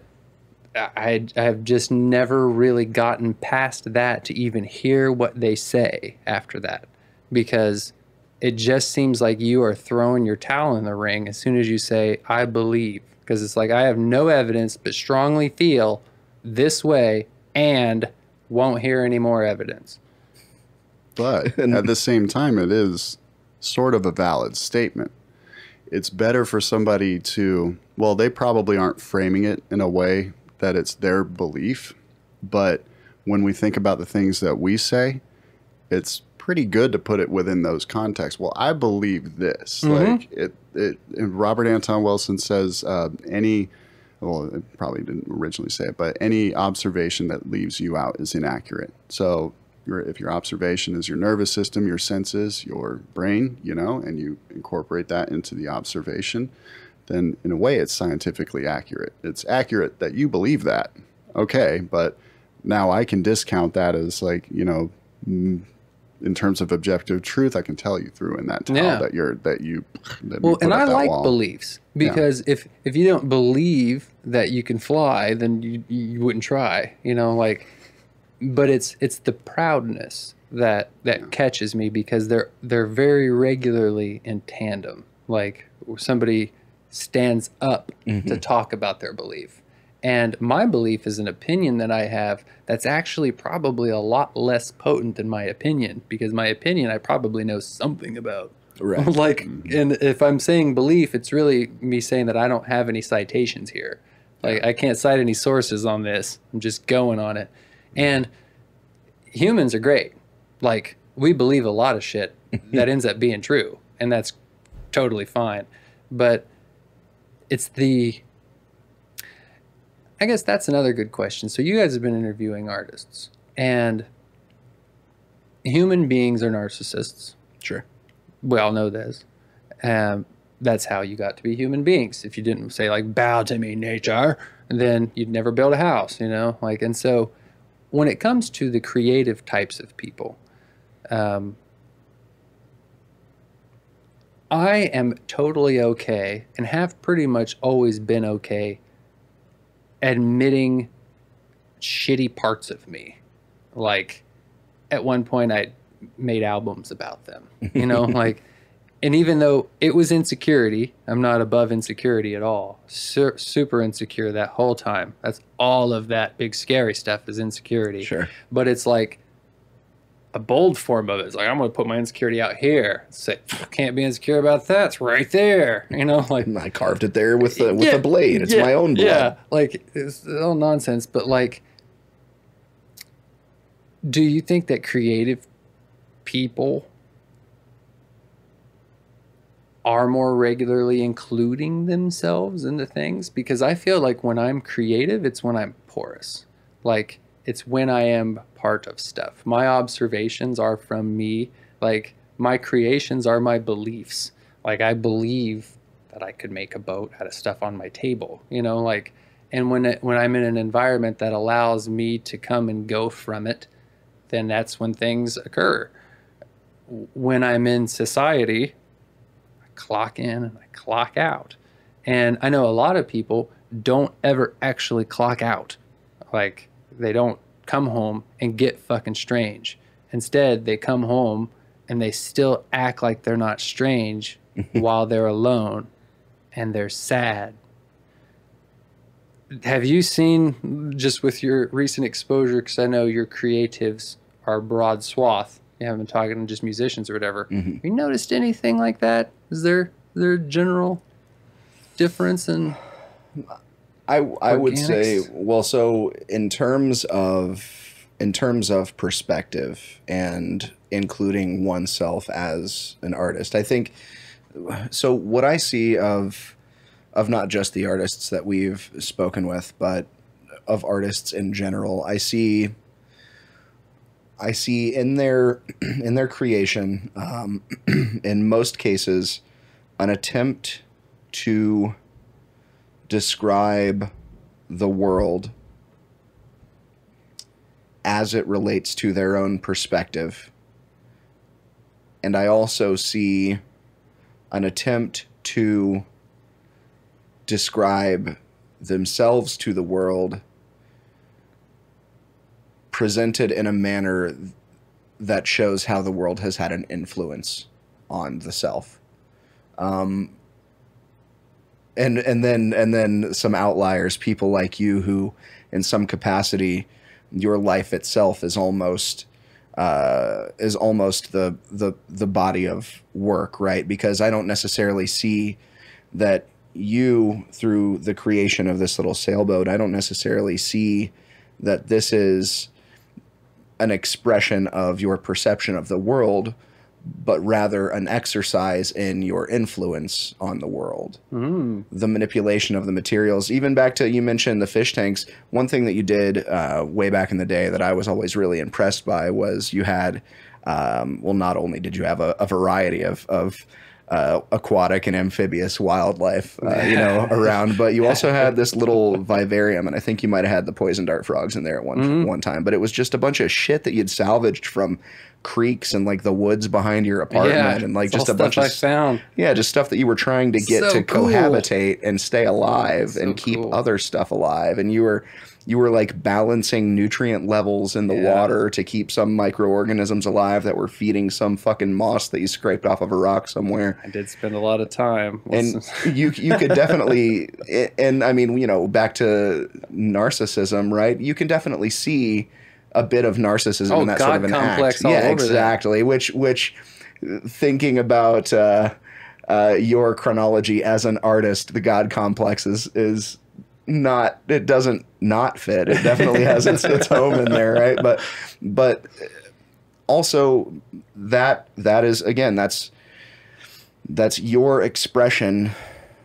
I've just never really gotten past that to even hear what they say after that, because it just seems like you are throwing your towel in the ring as soon as you say, I believe, because it's like, I have no evidence but strongly feel this way and won't hear any more evidence. But at the same time, it is sort of a valid statement. It's better for somebody to, well, they probably aren't framing it in a way that it's their belief, but when we think about the things that we say, it's pretty good to put it within those contexts. Well, I believe this. Like Robert Anton Wilson says, well, it probably didn't originally say it, but any observation that leaves you out is inaccurate. So if your observation is your nervous system, your senses, your brain, you know, and you incorporate that into the observation, then in a way it's scientifically accurate. It's accurate that you believe that. Okay, but now I can discount that as like, you know, in terms of objective truth, I can tell you through in that towel that you well, put and up I that like wall. beliefs because if you don't believe that you can fly, then you wouldn't try, you know, like, but it's the proudness that catches me because they're very regularly in tandem. Like somebody stands up to talk about their belief. And my belief is an opinion that I have that's actually probably a lot less potent than my opinion, because my opinion I probably know something about. Right. Like, and if I'm saying belief, it's really me saying that I don't have any citations here. Like, I can't cite any sources on this. I'm just going on it. And humans are great. Like, we believe a lot of shit that ends up being true, and that's totally fine. But it's I guess that's another good question. So you guys have been interviewing artists, and human beings are narcissists. Sure. We all know this. That's how you got to be human beings. If you didn't say like, bow to me, nature, then you'd never build a house, you know? Like, and so when it comes to the creative types of people, I am totally okay and have pretty much always been okay admitting shitty parts of me. Like at one point I made albums about them, you know, like, and even though it was insecurity, I'm not above insecurity at all. Super insecure that whole time. That's all of that big scary stuff is insecurity. Sure. But it's like a bold form of it. It's like, I'm going to put my insecurity out here. Say, can't be insecure about that. It's right there. You know, like I carved it there with the blade. It's my own blood. Yeah, like it's all nonsense. But like, do you think that creative people are more regularly including themselves into things? Because I feel like when I'm creative, it's when I'm porous. Like, it's when I am part of stuff. My observations are from me. Like, my creations are my beliefs. Like, I believe that I could make a boat out of stuff on my table, you know, like, and when I'm in an environment that allows me to come and go from it, then that's when things occur. When I'm in society, I clock in and I clock out. And I know a lot of people don't ever actually clock out. Like, they don't come home and get fucking strange. Instead, they come home and they still act like they're not strange while they're alone and they're sad. Have you seen, just with your recent exposure, because I know your creatives are a broad swath, you haven't been talking to just musicians or whatever, have you noticed anything like that? Is there a general difference in I would say, organics? well, so in terms of perspective and including oneself as an artist, I think, so what I see of not just the artists that we've spoken with, but of artists in general, I see in their creation, in most cases, an attempt to describe the world as it relates to their own perspective. And I also see an attempt to describe themselves to the world presented in a manner that shows how the world has had an influence on the self. And then some outliers, people like you who, in some capacity, your life itself is almost the body of work, right? Because I don't necessarily see that you, through the creation of this little sailboat, I don't necessarily see that this is an expression of your perception of the world, but rather an exercise in your influence on the world. The manipulation of the materials. Even back to, you mentioned the fish tanks. One thing that you did way back in the day that I was always really impressed by was you had, well, not only did you have a variety of aquatic and amphibious wildlife, around, but you also had this little vivarium, and I think you might have had the poison dart frogs in there at one time. But it was just a bunch of shit that you'd salvaged from creeks and like the woods behind your apartment, and like just a bunch of stuff I found. Yeah, just stuff that you were trying to get to cohabitate and stay alive and keep other stuff alive, and you were like balancing nutrient levels in the water to keep some microorganisms alive that were feeding some fucking moss that you scraped off of a rock somewhere. I did spend a lot of time. And you could definitely, and I mean, back to narcissism, right? You can definitely see a bit of narcissism in that God sort of an complex act. all Yeah, over exactly. Which thinking about your chronology as an artist, the God complex is not, it doesn't not fit. It definitely has its home in there, right? But also that is, again, that's your expression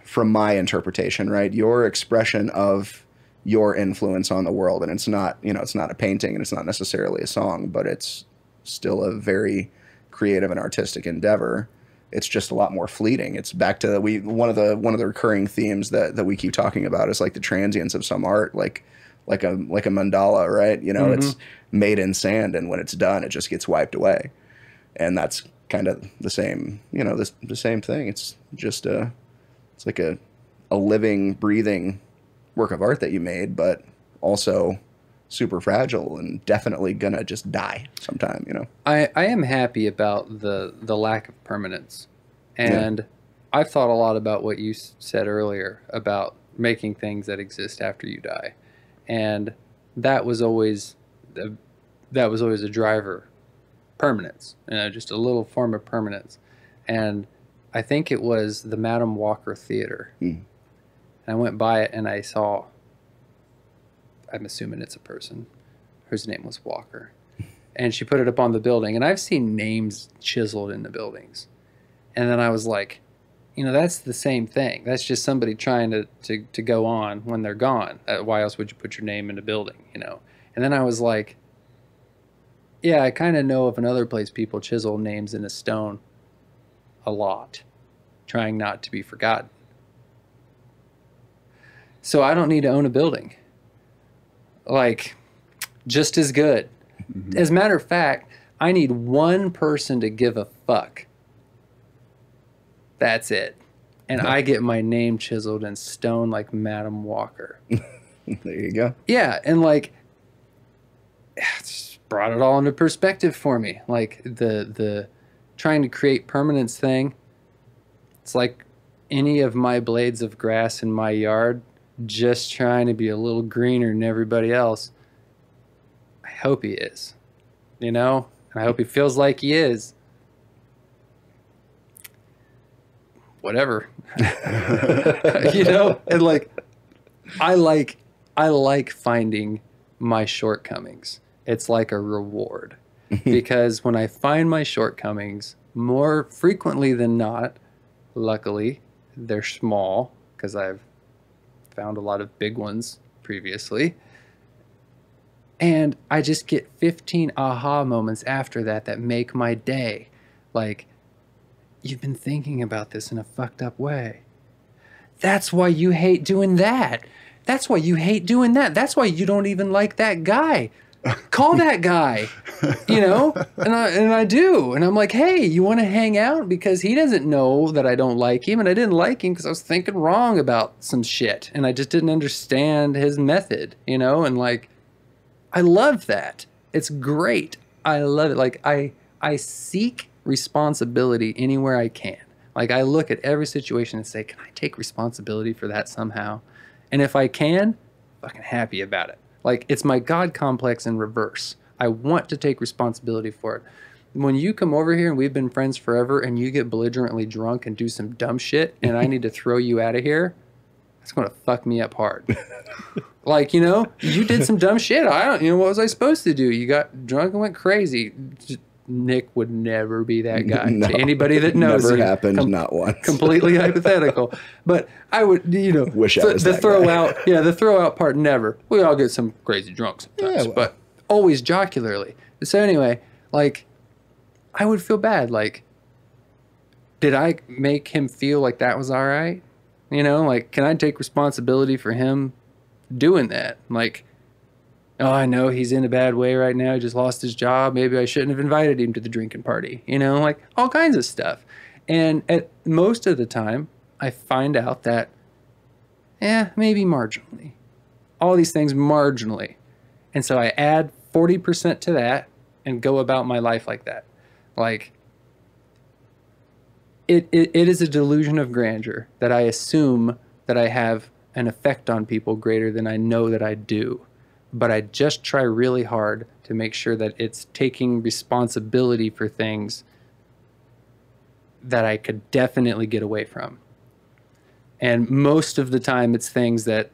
from my interpretation, right? Your expression of your influence on the world. And it's not, it's not a painting and it's not necessarily a song, but it's still a very creative and artistic endeavor. It's just a lot more fleeting. It's back to one of the recurring themes that we keep talking about is like the transience of some art, like a mandala, right? It's made in sand, and when it's done, it just gets wiped away. And that's kind of the same, the same thing. It's just it's like a living, breathing work of art that you made, but also super fragile and definitely gonna just die sometime, I am happy about the lack of permanence, and I've thought a lot about what you said earlier about making things that exist after you die, and that was always a driver, permanence, just a little form of permanence. And I think it was the Madam Walker Theater, and I went by it and I saw, I'm assuming it's a person whose name was Walker, and she put it up on the building, and I've seen names chiseled in the buildings, and then I was like, that's the same thing. That's just somebody trying to go on when they're gone. Why else would you put your name in a building, And then I was like, yeah, I kind of know of another place people chisel names in a stone a lot, trying not to be forgotten. So I don't need to own a building. Like, just as good. As a matter of fact, I need one person to give a fuck. That's it. And I get my name chiseled in stone like Madam Walker. There you go. Yeah, and like, it's brought it all into perspective for me. Like the trying to create permanence thing. It's like any of my blades of grass in my yard just trying to be a little greener than everybody else. I hope he is, and I hope he feels like he is. Whatever. And like I like finding my shortcomings. It's like a reward. Because when I find my shortcomings, more frequently than not, luckily, they're small, because I've found a lot of big ones previously. And I just get 15 aha moments after that make my day. Like, you've been thinking about this in a fucked up way. That's why you hate doing that. That's why you hate doing that. That's why you don't even like that guy. Call that guy, and I do. And I'm like, hey, you want to hang out? Because he doesn't know that I don't like him. And I didn't like him because I was thinking wrong about some shit. And I just didn't understand his method, and like, I love that. It's great. I love it. Like I seek responsibility anywhere I can. Like, I look at every situation and say, can I take responsibility for that somehow? And if I can, I'm fucking happy about it. Like, it's my God complex in reverse. I want to take responsibility for it. When you come over here and we've been friends forever and you get belligerently drunk and do some dumb shit and I need to throw you out of here, that's going to fuck me up hard. Like, you did some dumb shit. What was I supposed to do? You got drunk and went crazy. Just Nick would never be that guy. No, To anybody that knows, never him, happened, not once. Completely hypothetical. But I would, Wish I was the that throw guy. out, the throw out part never. We all get some crazy drunk sometimes, Yeah, well. but always jocularly. So anyway, like, I would feel bad. Like, did I make him feel like that was all right? Like, can I take responsibility for him doing that? Like, oh, I know he's in a bad way right now. He just lost his job. Maybe I shouldn't have invited him to the drinking party. Like all kinds of stuff. And at most of the time, I find out that, maybe marginally. All these things marginally. And so I add 40% to that and go about my life like that. Like, it is a delusion of grandeur that I assume that I have an effect on people greater than I know that I do. But I just try really hard to make sure that it's taking responsibility for things that I could definitely get away from. And most of the time, it's things that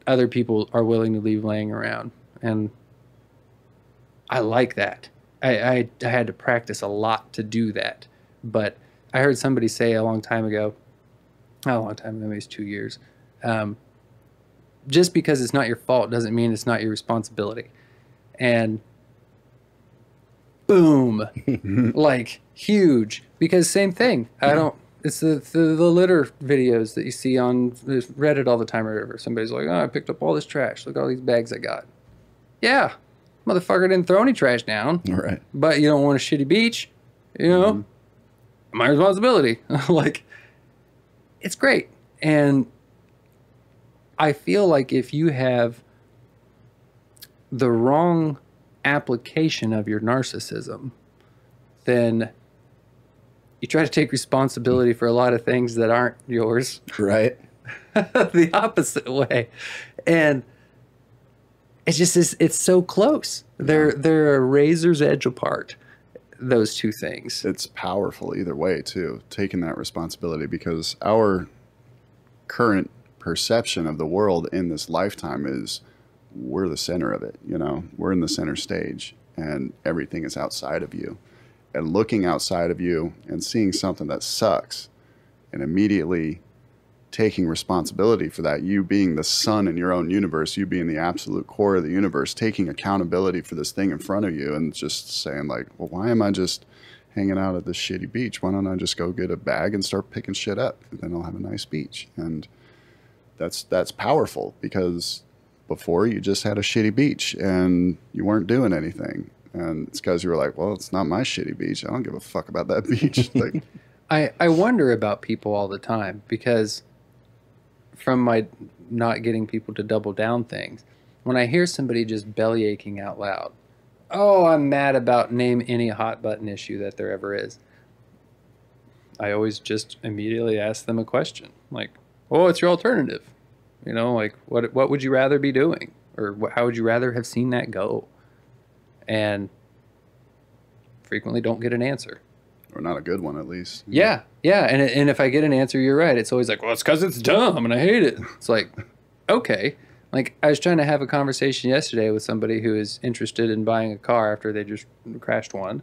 other people are willing to leave laying around. And I like that. I had to practice a lot to do that. But I heard somebody say a long time ago, not a long time ago, maybe it's 2 years, just because it's not your fault doesn't mean it's not your responsibility. And boom, like huge, because same thing. It's the litter videos that you see on Reddit all the time or whatever. Somebody's like, oh, I picked up all this trash. Look at all these bags I got. Yeah, motherfucker didn't throw any trash down. Right. But you don't want a shitty beach, my responsibility. Like, it's great. And I feel like if you have the wrong application of your narcissism, then you try to take responsibility for a lot of things that aren't yours. Right. The opposite way. And it's just, it's so close. They're a razor's edge apart, those two things. It's powerful either way, too, taking that responsibility, because our current perception of the world in this lifetime is we're the center of it. We're in the center stage and everything is outside of you. And looking outside of you and seeing something that sucks and immediately taking responsibility for that, you being the sun in your own universe, you being the absolute core of the universe, taking accountability for this thing in front of you and just saying like, well, why am I just hanging out at this shitty beach? Why don't I just go get a bag and start picking shit up, and then I'll have a nice beach? And that's powerful, because before you just had a shitty beach and you weren't doing anything. And it's because you were like, well, it's not my shitty beach. I don't give a fuck about that beach. Like, I wonder about people all the time, because from my not getting people to double down things, when I hear somebody just belly aching out loud, oh, I'm mad about name any hot button issue that there ever is, I always just immediately ask them a question like, well, what's your alternative? Like, what would you rather be doing? Or how would you rather have seen that go? And frequently don't get an answer. or not a good one at least. Yeah. And if I get an answer, you're right. It's always like, well, it's because it's dumb and I hate it. It's like, okay. Like, I was trying to have a conversation yesterday with somebody who is interested in buying a car after they just crashed one.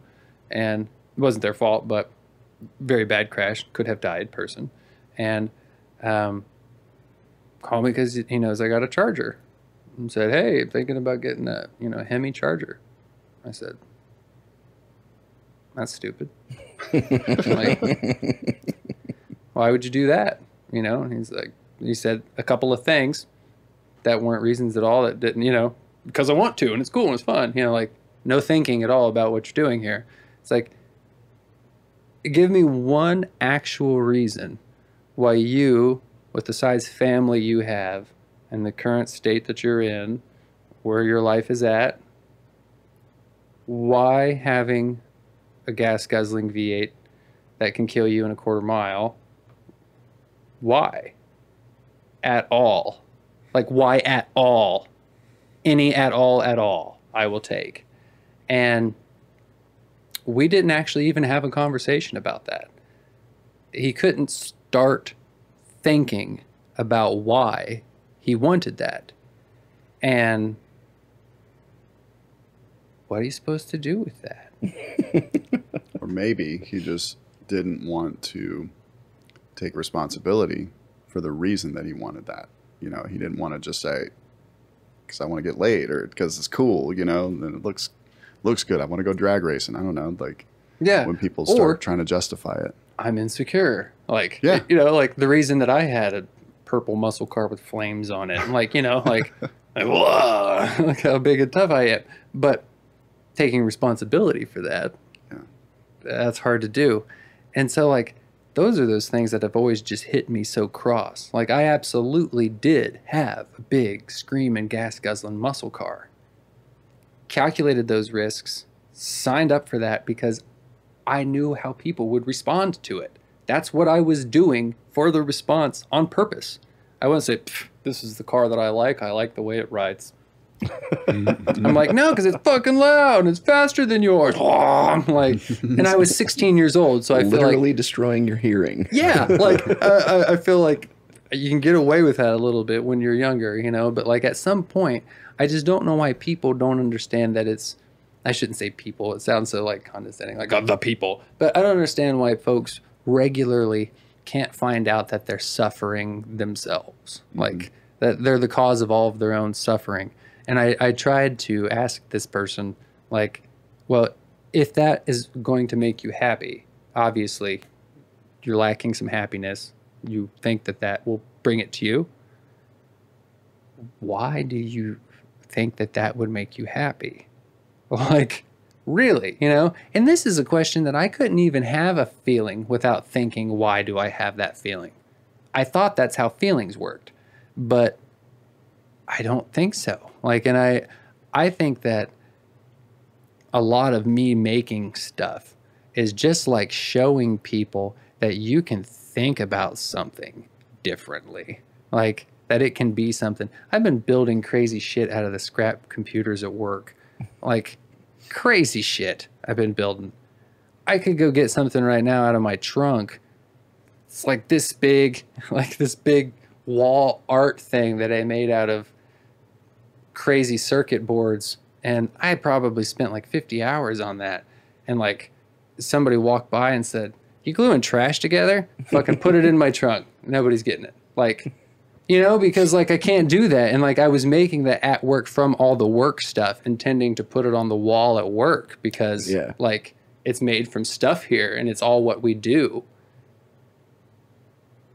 And it wasn't their fault, but very bad crash, could have died person. And called me because he knows I got a Charger. And said, hey, I'm thinking about getting a Hemi Charger. I said, that's stupid. Like, why would you do that? And he's like, he said a couple of things that weren't reasons at all, that didn't, because I want to and it's cool and it's fun, like no thinking at all about what you're doing here. It's like, give me one actual reason why you, with the size family you have and the current state that you're in, where your life is at, why having a gas guzzling V8 that can kill you in a quarter mile, why at all? Like, why at all? Any at all, I will take. And we didn't actually even have a conversation about that. He couldn't start thinking about why he wanted that. And what are you supposed to do with that? Or maybe he just didn't want to take responsibility for the reason that he wanted that. You know, he didn't want to just say, because I want to get laid or because it's cool, you know, and it looks good. I want to go drag racing. I don't know. Like, Yeah. when people Or start trying to justify it. I'm insecure. Like, Yeah. you know, like the reason that I had a purple muscle car with flames on it. I'm like, you know, like, whoa, look how big and tough I am. But taking responsibility for that, Yeah. that's hard to do. And so, like, those are those things that have always just hit me so cross. Like, I absolutely did have a big, screaming, gas-guzzling muscle car. Calculated those risks, signed up for that because I knew how people would respond to it. That's what I was doing for the response on purpose. I wouldn't say, this is the car that I like the way it rides. I'm like, no, because it's fucking loud and it's faster than yours. I'm like, and I was 16 years old, so I feel Literally like, destroying your hearing. yeah, like I feel like you can get away with that a little bit when you're younger, you know. But like at some point, I just don't know why people don't understand that it's. I shouldn't say people. It sounds so like condescending, like the people. But I don't understand why folks regularly can't find out that they're suffering themselves, like that they're the cause of all of their own suffering. And I tried to ask this person, like, well, if that is going to make you happy, obviously you're lacking some happiness. You think that that will bring it to you. Why do you think that that would make you happy? Like, really, you know? And this is a question that I couldn't even have a feeling without thinking, why do I have that feeling? I thought that's how feelings worked, but I don't think so. Like, and I think that a lot of me making stuff is just like showing people that you can think about something differently. Like, that it can be something. I've been building crazy shit out of the scrap computers at work. Like, crazy shit I've been building. I could go get something right now out of my trunk. It's like this big wall art thing that I made out of crazy circuit boards, and I probably spent like 50 hours on that. And like somebody walked by and said, "You gluing trash together? Fucking put it in my trunk. Nobody's getting it." Like, you know, because like I can't do that. And like I was making that at work from all the work stuff, intending to put it on the wall at work because like it's made from stuff here and it's all what we do.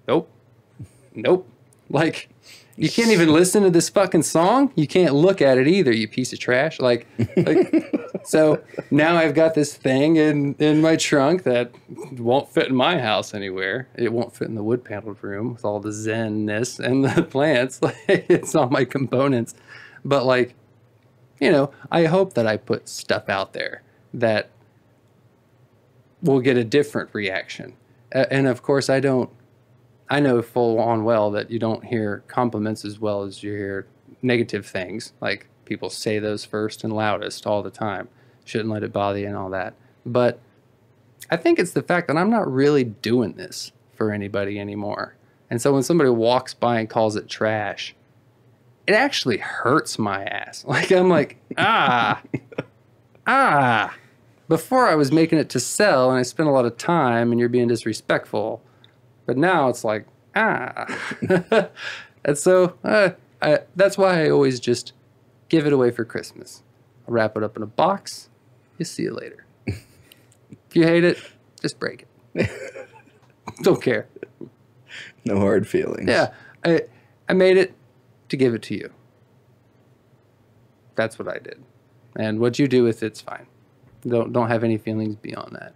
Nope. Like, you can't even listen to this fucking song. You can't look at it either, you piece of trash. Like so now I've got this thing in my trunk that won't fit in my house anywhere. It won't fit in the wood paneled room with all the zen-ness and the plants. Like, it's all my components. But like, you know, I hope that I put stuff out there that will get a different reaction. And of course I know full on well that you don't hear compliments as well as you hear negative things. Like, people say those first and loudest all the time. Shouldn't let it bother you and all that. But I think it's the fact that I'm not really doing this for anybody anymore. And so when somebody walks by and calls it trash, it actually hurts my ass. Like, I'm like, Before I was making it to sell and I spent a lot of time and you're being disrespectful. But now it's like, And so that's why I always just give it away for Christmas. I'll wrap it up in a box. You see you later. If you hate it, just break it. Don't care. No hard feelings. Yeah. I made it to give it to you. That's what I did. And what you do with it's fine. Don't have any feelings beyond that.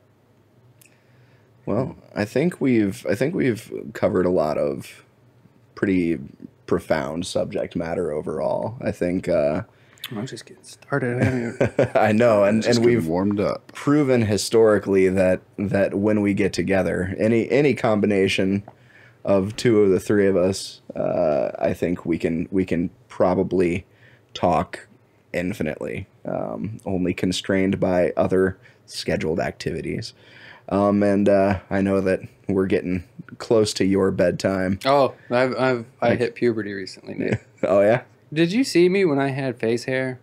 Well, I think we've covered a lot of pretty profound subject matter overall. I think I'm just getting started. I know, and we've warmed up. Proven historically that when we get together, any combination of two of the three of us, I think we can probably talk infinitely, only constrained by other scheduled activities. And I know that we're getting close to your bedtime. Oh, I hit puberty recently, Nate. Oh yeah? Did you see me when I had face hair?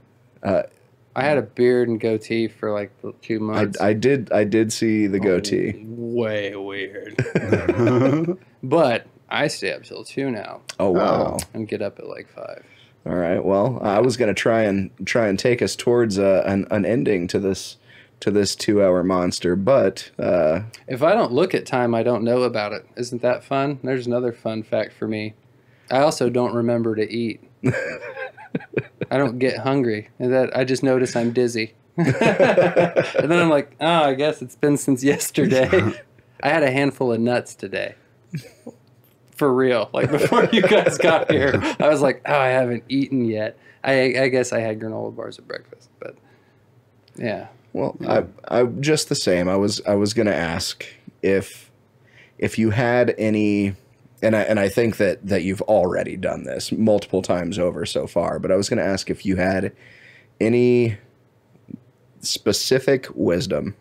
I had a beard and goatee for like 2 months. I did see the goatee. Way weird. But I stay up till 2 now Oh wow. and get up at like 5. All right. Well, I was gonna try and take us towards an ending to this 2-hour monster, but If I don't look at time, I don't know about it. Isn't that fun? There's another fun fact for me. I also don't remember to eat. I don't get hungry, and that I just notice I'm dizzy. And then I'm like, oh, I guess it's been since yesterday. I had a handful of nuts today. For real. Like before you guys got here, I was like, oh, I haven't eaten yet. I guess I had granola bars at breakfast, but yeah. well, I just the same. I was gonna ask if you had any, and I think that you've already done this multiple times over so far, but I was gonna ask if you had any specific wisdom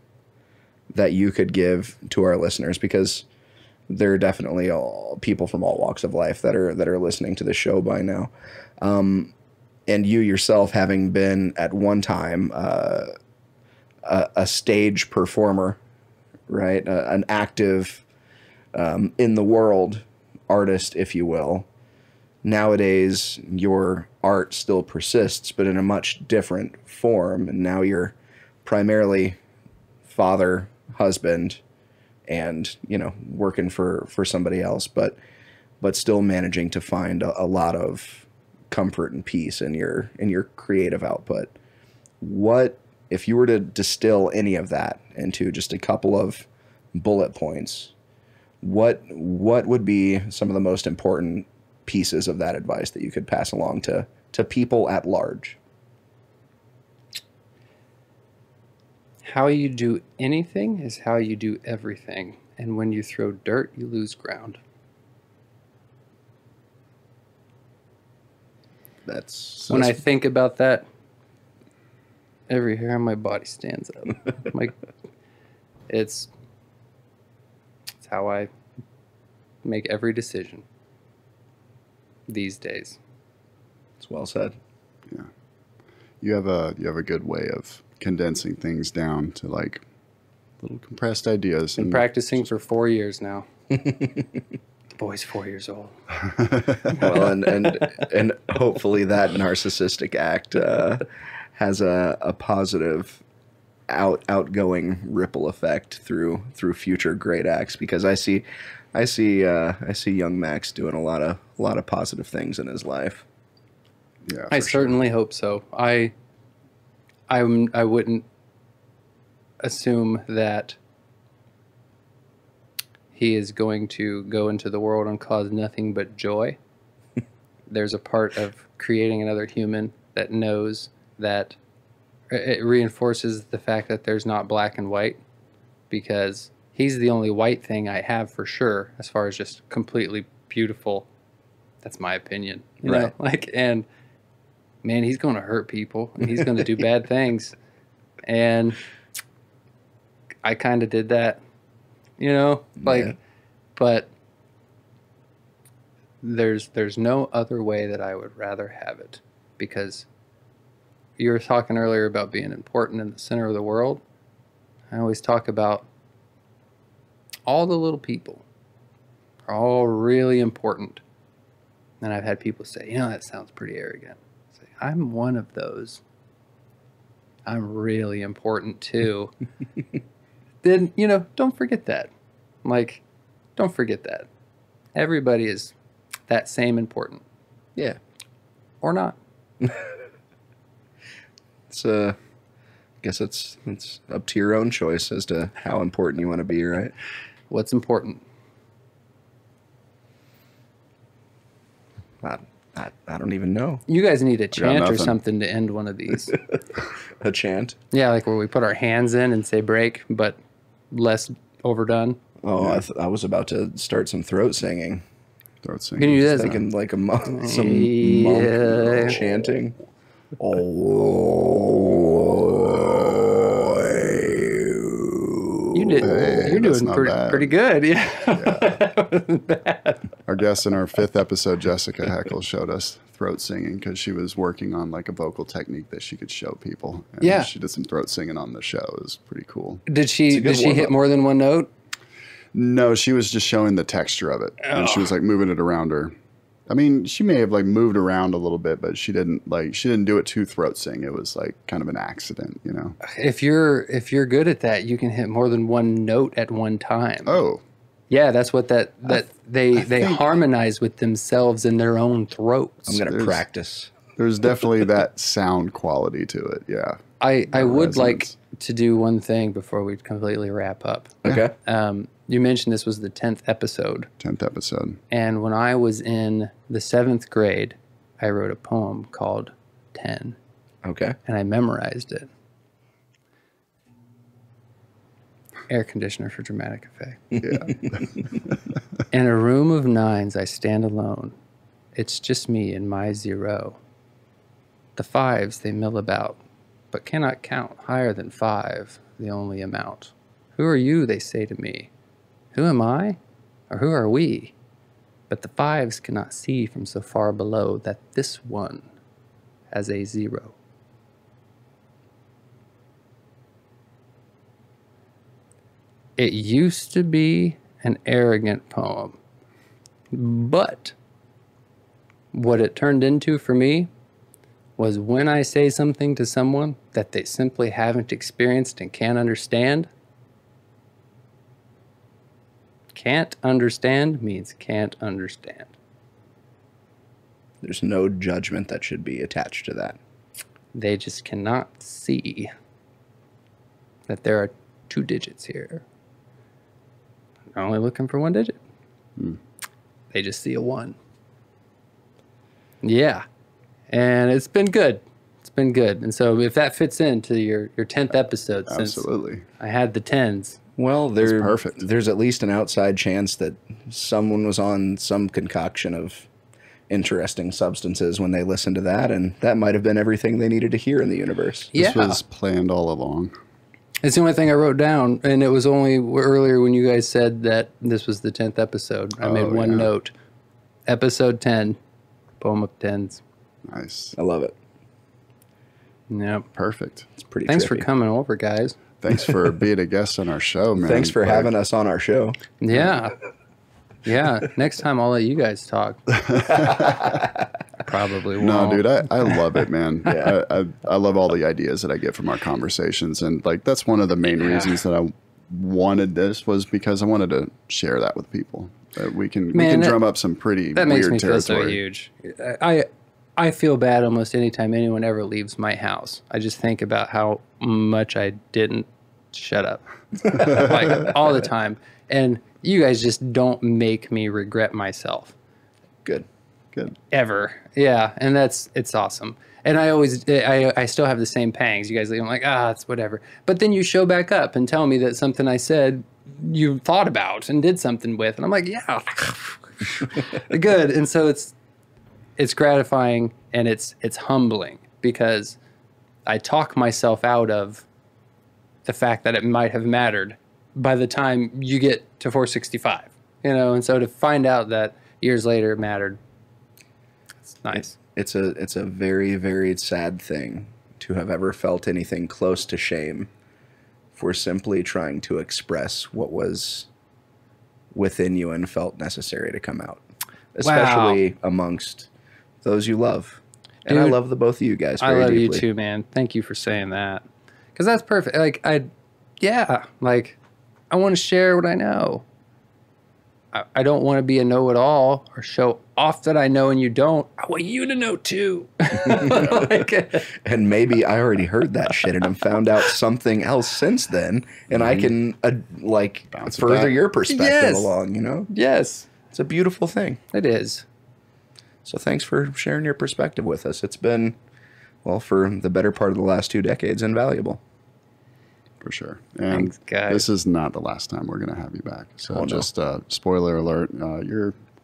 that you could give to our listeners, because there are definitely people from all walks of life that are listening to the show by now, and you yourself having been at one time a stage performer, right? An active in the world artist, if you will. Nowadays, your art still persists, but in a much different form, and now you're primarily father, husband, and working for somebody else, but still managing to find a lot of comfort and peace in your creative output. What if you were to distill any of that into just a couple of bullet points? What would be some of the most important pieces of that advice that you could pass along to people at large? How you do anything is how you do everything. And when you throw dirt, you lose ground. When I think about that, every hair on my body stands up. Like it's how I make every decision these days. It's well said. Yeah. You have a good way of condensing things down to like little compressed ideas. Been practicing for 4 years now. The boy's 4 years old. Well, and hopefully that narcissistic act has a positive outgoing ripple effect through future great acts, because I see young Max doing a lot of positive things in his life. Yeah, I certainly hope so. I wouldn't assume that he is going to go into the world and cause nothing but joy. There's a part of creating another human that knows that it reinforces the fact that there's not black and white, because he's the only white thing I have for sure, as far as just completely beautiful. That's my opinion, you know? Like, and man, he's going to hurt people and he's going to do bad things. And I kind of did that, like, yeah. But there's no other way that I would rather have it, because you were talking earlier about being important in the center of the world. I always talk about all the little people are all really important. And I've had people say, that sounds pretty arrogant. I say, I'm one of those. I'm really important too. Then, don't forget that. Like, don't forget that. Everybody is that same important. Yeah. Or not. It's I guess it's up to your own choice as to how important you want to be, right? What's important? I don't even know. You guys need a chant or something to end one of these. A chant? Yeah, like where we put our hands in and say break, but less overdone. Oh, yeah. I was about to start some throat singing. Throat singing. Can you do that? Thinking like some monk chanting. Oh, did. Hey, You're that's doing not pretty, bad. pretty good. Yeah. That wasn't bad. Our guest in our 5th episode, Jessica Heckle, showed us throat singing because she was working on like a vocal technique that she could show people. And Yeah. she did some throat singing on the show. It was pretty cool. Did she good hit warm-up. more than one note? No, she was just showing the texture of it, and she was like moving it around her. I mean, she may have like moved around a little bit, but she didn't do it to throat sing. It was like kind of an accident, you know. If you're good at that, you can hit more than one note at one time. Oh, Yeah, that's what they harmonize with themselves in their own throats. I'm going to practice. there's definitely that sound quality to it. Yeah. I would like resonance. to do one thing before we completely wrap up. Okay. You mentioned this was the 10th episode, 10th episode. and when I was in the 7th grade, I wrote a poem called 10, Okay. and I memorized it. Air conditioner for dramatic effect. Yeah. In a room of 9s, I stand alone. It's just me and my 0. The 5s, they mill about, but cannot count higher than 5, the only amount. Who are you, they say to me. Who am I? Or who are we? But the 5s cannot see from so far below that this one has a 0. It used to be an arrogant poem, but what it turned into for me was when I say something to someone that they simply haven't experienced and can't understand. Can't understand means can't understand. There's no judgment that should be attached to that. They just cannot see that there are 2 digits here. They're only looking for 1 digit. They just see a 1. Yeah. And it's been good. It's been good. And so if that fits into your 10th episode, since Absolutely. I had the 10s. Well, perfect. There's at least an outside chance that someone was on some concoction of interesting substances when they listened to that, and that might have been everything they needed to hear in the universe. Yeah. This was planned all along. It's the only thing I wrote down, and it was only earlier when you guys said that this was the 10th episode. I made one note. Episode 10, poem of 10s. Nice. I love it. Yep. Perfect. It's pretty Thanks for trippy. coming over, guys. Thanks for being a guest on our show, man. Thanks for Like, having us on our show. Yeah. Yeah. Next time I'll let you guys talk. Probably won't. No, dude, I love it, man. I love all the ideas that I get from our conversations, and like that's one of the main reasons that I wanted this was because I wanted to share that with people. That we can drum up some pretty That weird makes me territory. feel so huge. I feel bad almost anytime anyone ever leaves my house. I just think about how much I didn't shut up. Like all the time. And you guys just don't make me regret myself. Good. Good. Ever. Yeah. And it's awesome. And I still have the same pangs. You guys leave, I'm like, it's whatever. But then you show back up and tell me that something I said you thought about and did something with. And I'm like, yeah. Good. And so it's gratifying and it's humbling because I talk myself out of the fact that it might have mattered by the time you get to 465, and so to find out that years later it mattered, it's nice. It's a very, very sad thing to have ever felt anything close to shame for simply trying to express what was within you and felt necessary to come out, especially amongst those you love. And I Dude, love the both of you guys I very love deeply. you too, man. Thank you for saying that. Because that's perfect. I want to share what I know. I don't want to be a know-it-all or show off that I know and you don't. I want you to know too. And maybe I already heard that shit and have found out something else since then, and I can Bounce it further back. your perspective Yes. along. Yes, It's a beautiful thing. it is. So thanks for sharing your perspective with us. It's been, well, for the better part of the last 2 decades, invaluable. For sure. And Thanks, guys. this is not the last time we're going to have you back. So Oh, no. just spoiler alert,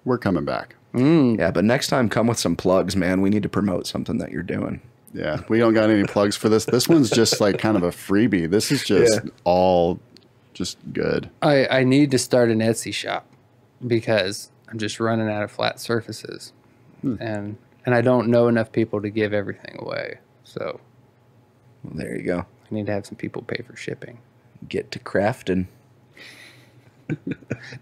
we're coming back. Yeah, but next time come with some plugs, man. We need to promote something that you're doing. Yeah, we don't got any plugs for this. This one's just like kind of a freebie. This is just all just good. I need to start an Etsy shop because I'm just running out of flat surfaces, and I don't know enough people to give everything away. So Well, there you go. I need to have some people pay for shipping. Get to crafting.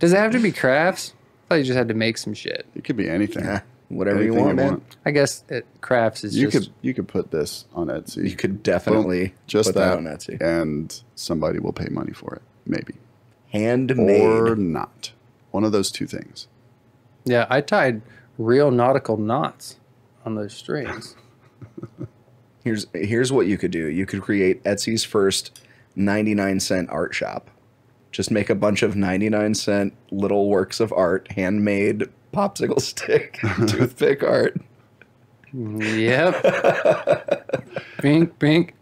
Does it have to be crafts? I thought you just had to make some shit. It could be anything. Whatever Anything you want, man. I guess crafts is You could put this on Etsy. You could definitely Boom. Just put that on Etsy. and somebody will pay money for it, maybe. Handmade. Or not. One of those two things. Yeah, I tied real nautical knots on those strings. Here's what you could do. You could create Etsy's first 99-cent art shop. Just make a bunch of 99-cent little works of art, handmade popsicle stick, toothpick art. Yep. Bink, bink.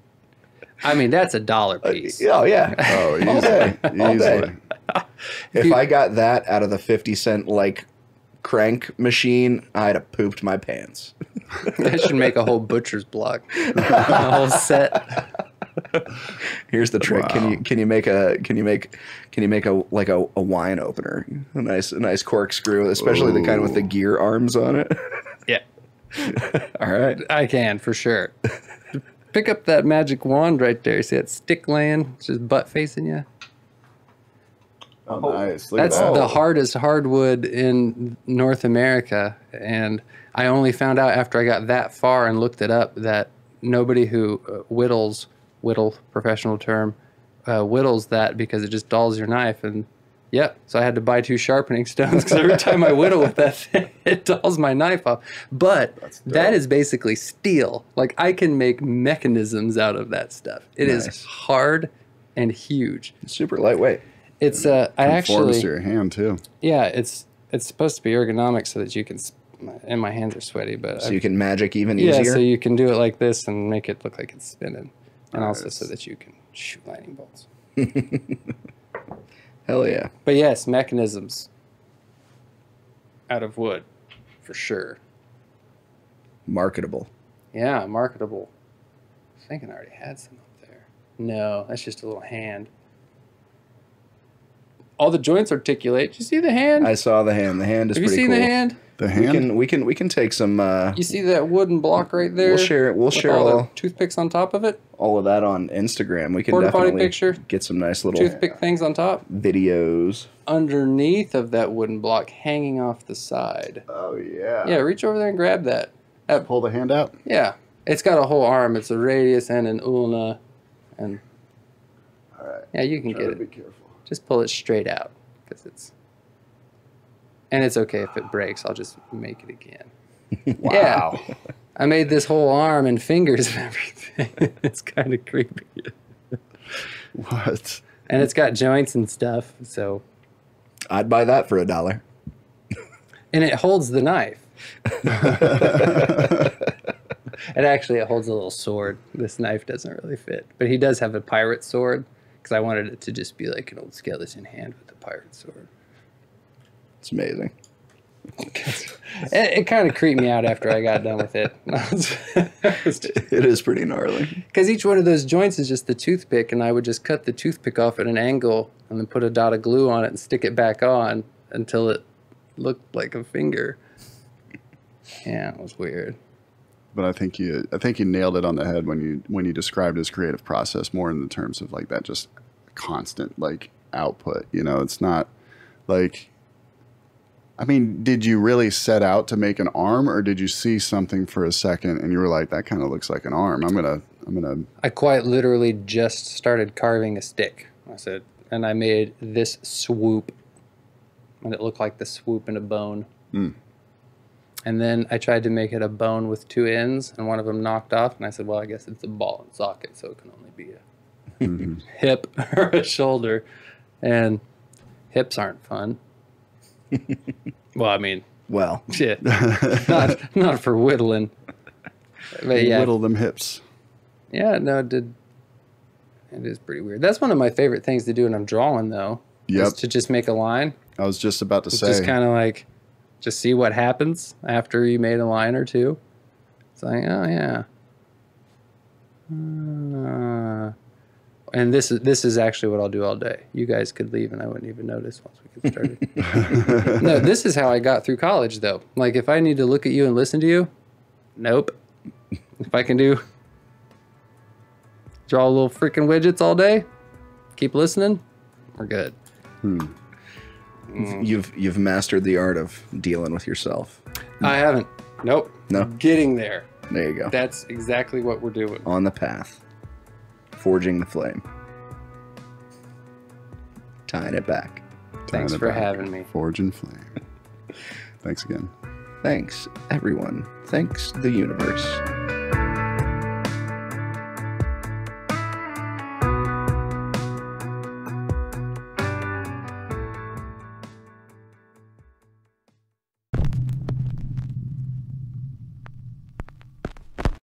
I mean, that's $1 piece. Oh, yeah. Oh, All day. easily. All day. Easily. If I got that out of the 50-cent, like, crank machine, I'd have pooped my pants. I should make a whole butcher's block. A whole set. Here's the trick. Wow. Can you make a like a wine opener? A nice corkscrew, especially the kind with the gear arms on it. Yeah. All right. I can, for sure. Pick up that magic wand right there. See that stick laying? It's just butt facing you. Oh, nice. Look at That's that. the hardest hardwood in North America. And I only found out after I got that far and looked it up that nobody who whittle, professional term, whittles that because it just dulls your knife. And yep, so I had to buy 2 sharpening stones because every time I whittle with that thing, it dulls my knife off. But that is basically steel. Like, I can make mechanisms out of that stuff. It Nice. is hard and huge. Super lightweight. It's I Conforms actually to your hand, too. yeah, it's supposed to be ergonomic so that you can, and my hands are sweaty, but So you can magic even yeah, easier. so you can do it like this and make it look like it's spinning, and also so that you can shoot lightning bolts. Hell yeah. But yes, mechanisms out of wood, for sure. Marketable. Yeah, marketable. I was thinking I already had some up there. No, that's just a little hand. All the joints articulate. Did you see the hand? I saw the hand. The hand is Have you pretty seen cool. the hand? The hand? We can take some. You see that wooden block right there? We'll share it. We'll with share all all the toothpicks on top of it. all of that on Instagram. We can Porta potty definitely picture. get some nice little Toothpick things on top. videos. Underneath of that wooden block, hanging off the side. Oh, yeah. Yeah, reach over there and grab that. Pull the hand out. Yeah, it's got a whole arm. It's a radius and an ulna, and All right. yeah, you can Try get to be it. careful. Just pull it straight out, because it's okay if it breaks. I'll just make it again. Wow. Yeah. I made this whole arm and fingers and everything. It's kind of creepy, What? and it's got joints and stuff. So, I'd buy that for $1. and it holds the knife. And actually, it holds a little sword. This knife doesn't really fit, but he does have a pirate sword because I wanted it to just be like an old skeleton hand with a pirate sword. It's amazing. It kind of creeped me out after I got done with it. It is pretty gnarly. Because each one of those joints is just the toothpick, and I would just cut the toothpick off at an angle and then put a dot of glue on it and stick it back on until it looked like a finger. Yeah, it was weird. But I think you nailed it on the head when you described his creative process more in the terms of like that just constant like output. You know, it's not like, I mean, did you really set out to make an arm, or did you see something for a second and you were like, that kind of looks like an arm. I'm gonna. I quite literally just started carving a stick. I said, and I made this swoop, and it looked like the swoop in a bone. Mm. And then I tried to make it a bone with 2 ends, and one of them knocked off. And I said, well, I guess it's a ball and socket, so it can only be a hip or a shoulder. And hips aren't fun. Well, I mean, Well, shit, not for whittling. But yeah, Whittle them hips. yeah, no, it is pretty weird. That's one of my favorite things to do when I'm drawing, though. Yep. Is to just make a line. I was just about to It's say. just kind of like, just see what happens after you made a line or two. It's like, oh, yeah. And this is actually what I'll do all day. You guys could leave and I wouldn't even notice once we get started. No, this is how I got through college, though. Like, if I need to look at you and listen to you, nope. If I can draw little freaking widgets all day, keep listening, we're good. You've mastered the art of dealing with yourself. I haven't. Nope. No? Getting there. There you go. That's exactly what we're doing. On the path. Forging the flame. Tying it back. Thanks for having me. Forge and flame. Thanks again. Thanks, everyone. Thanks, the universe.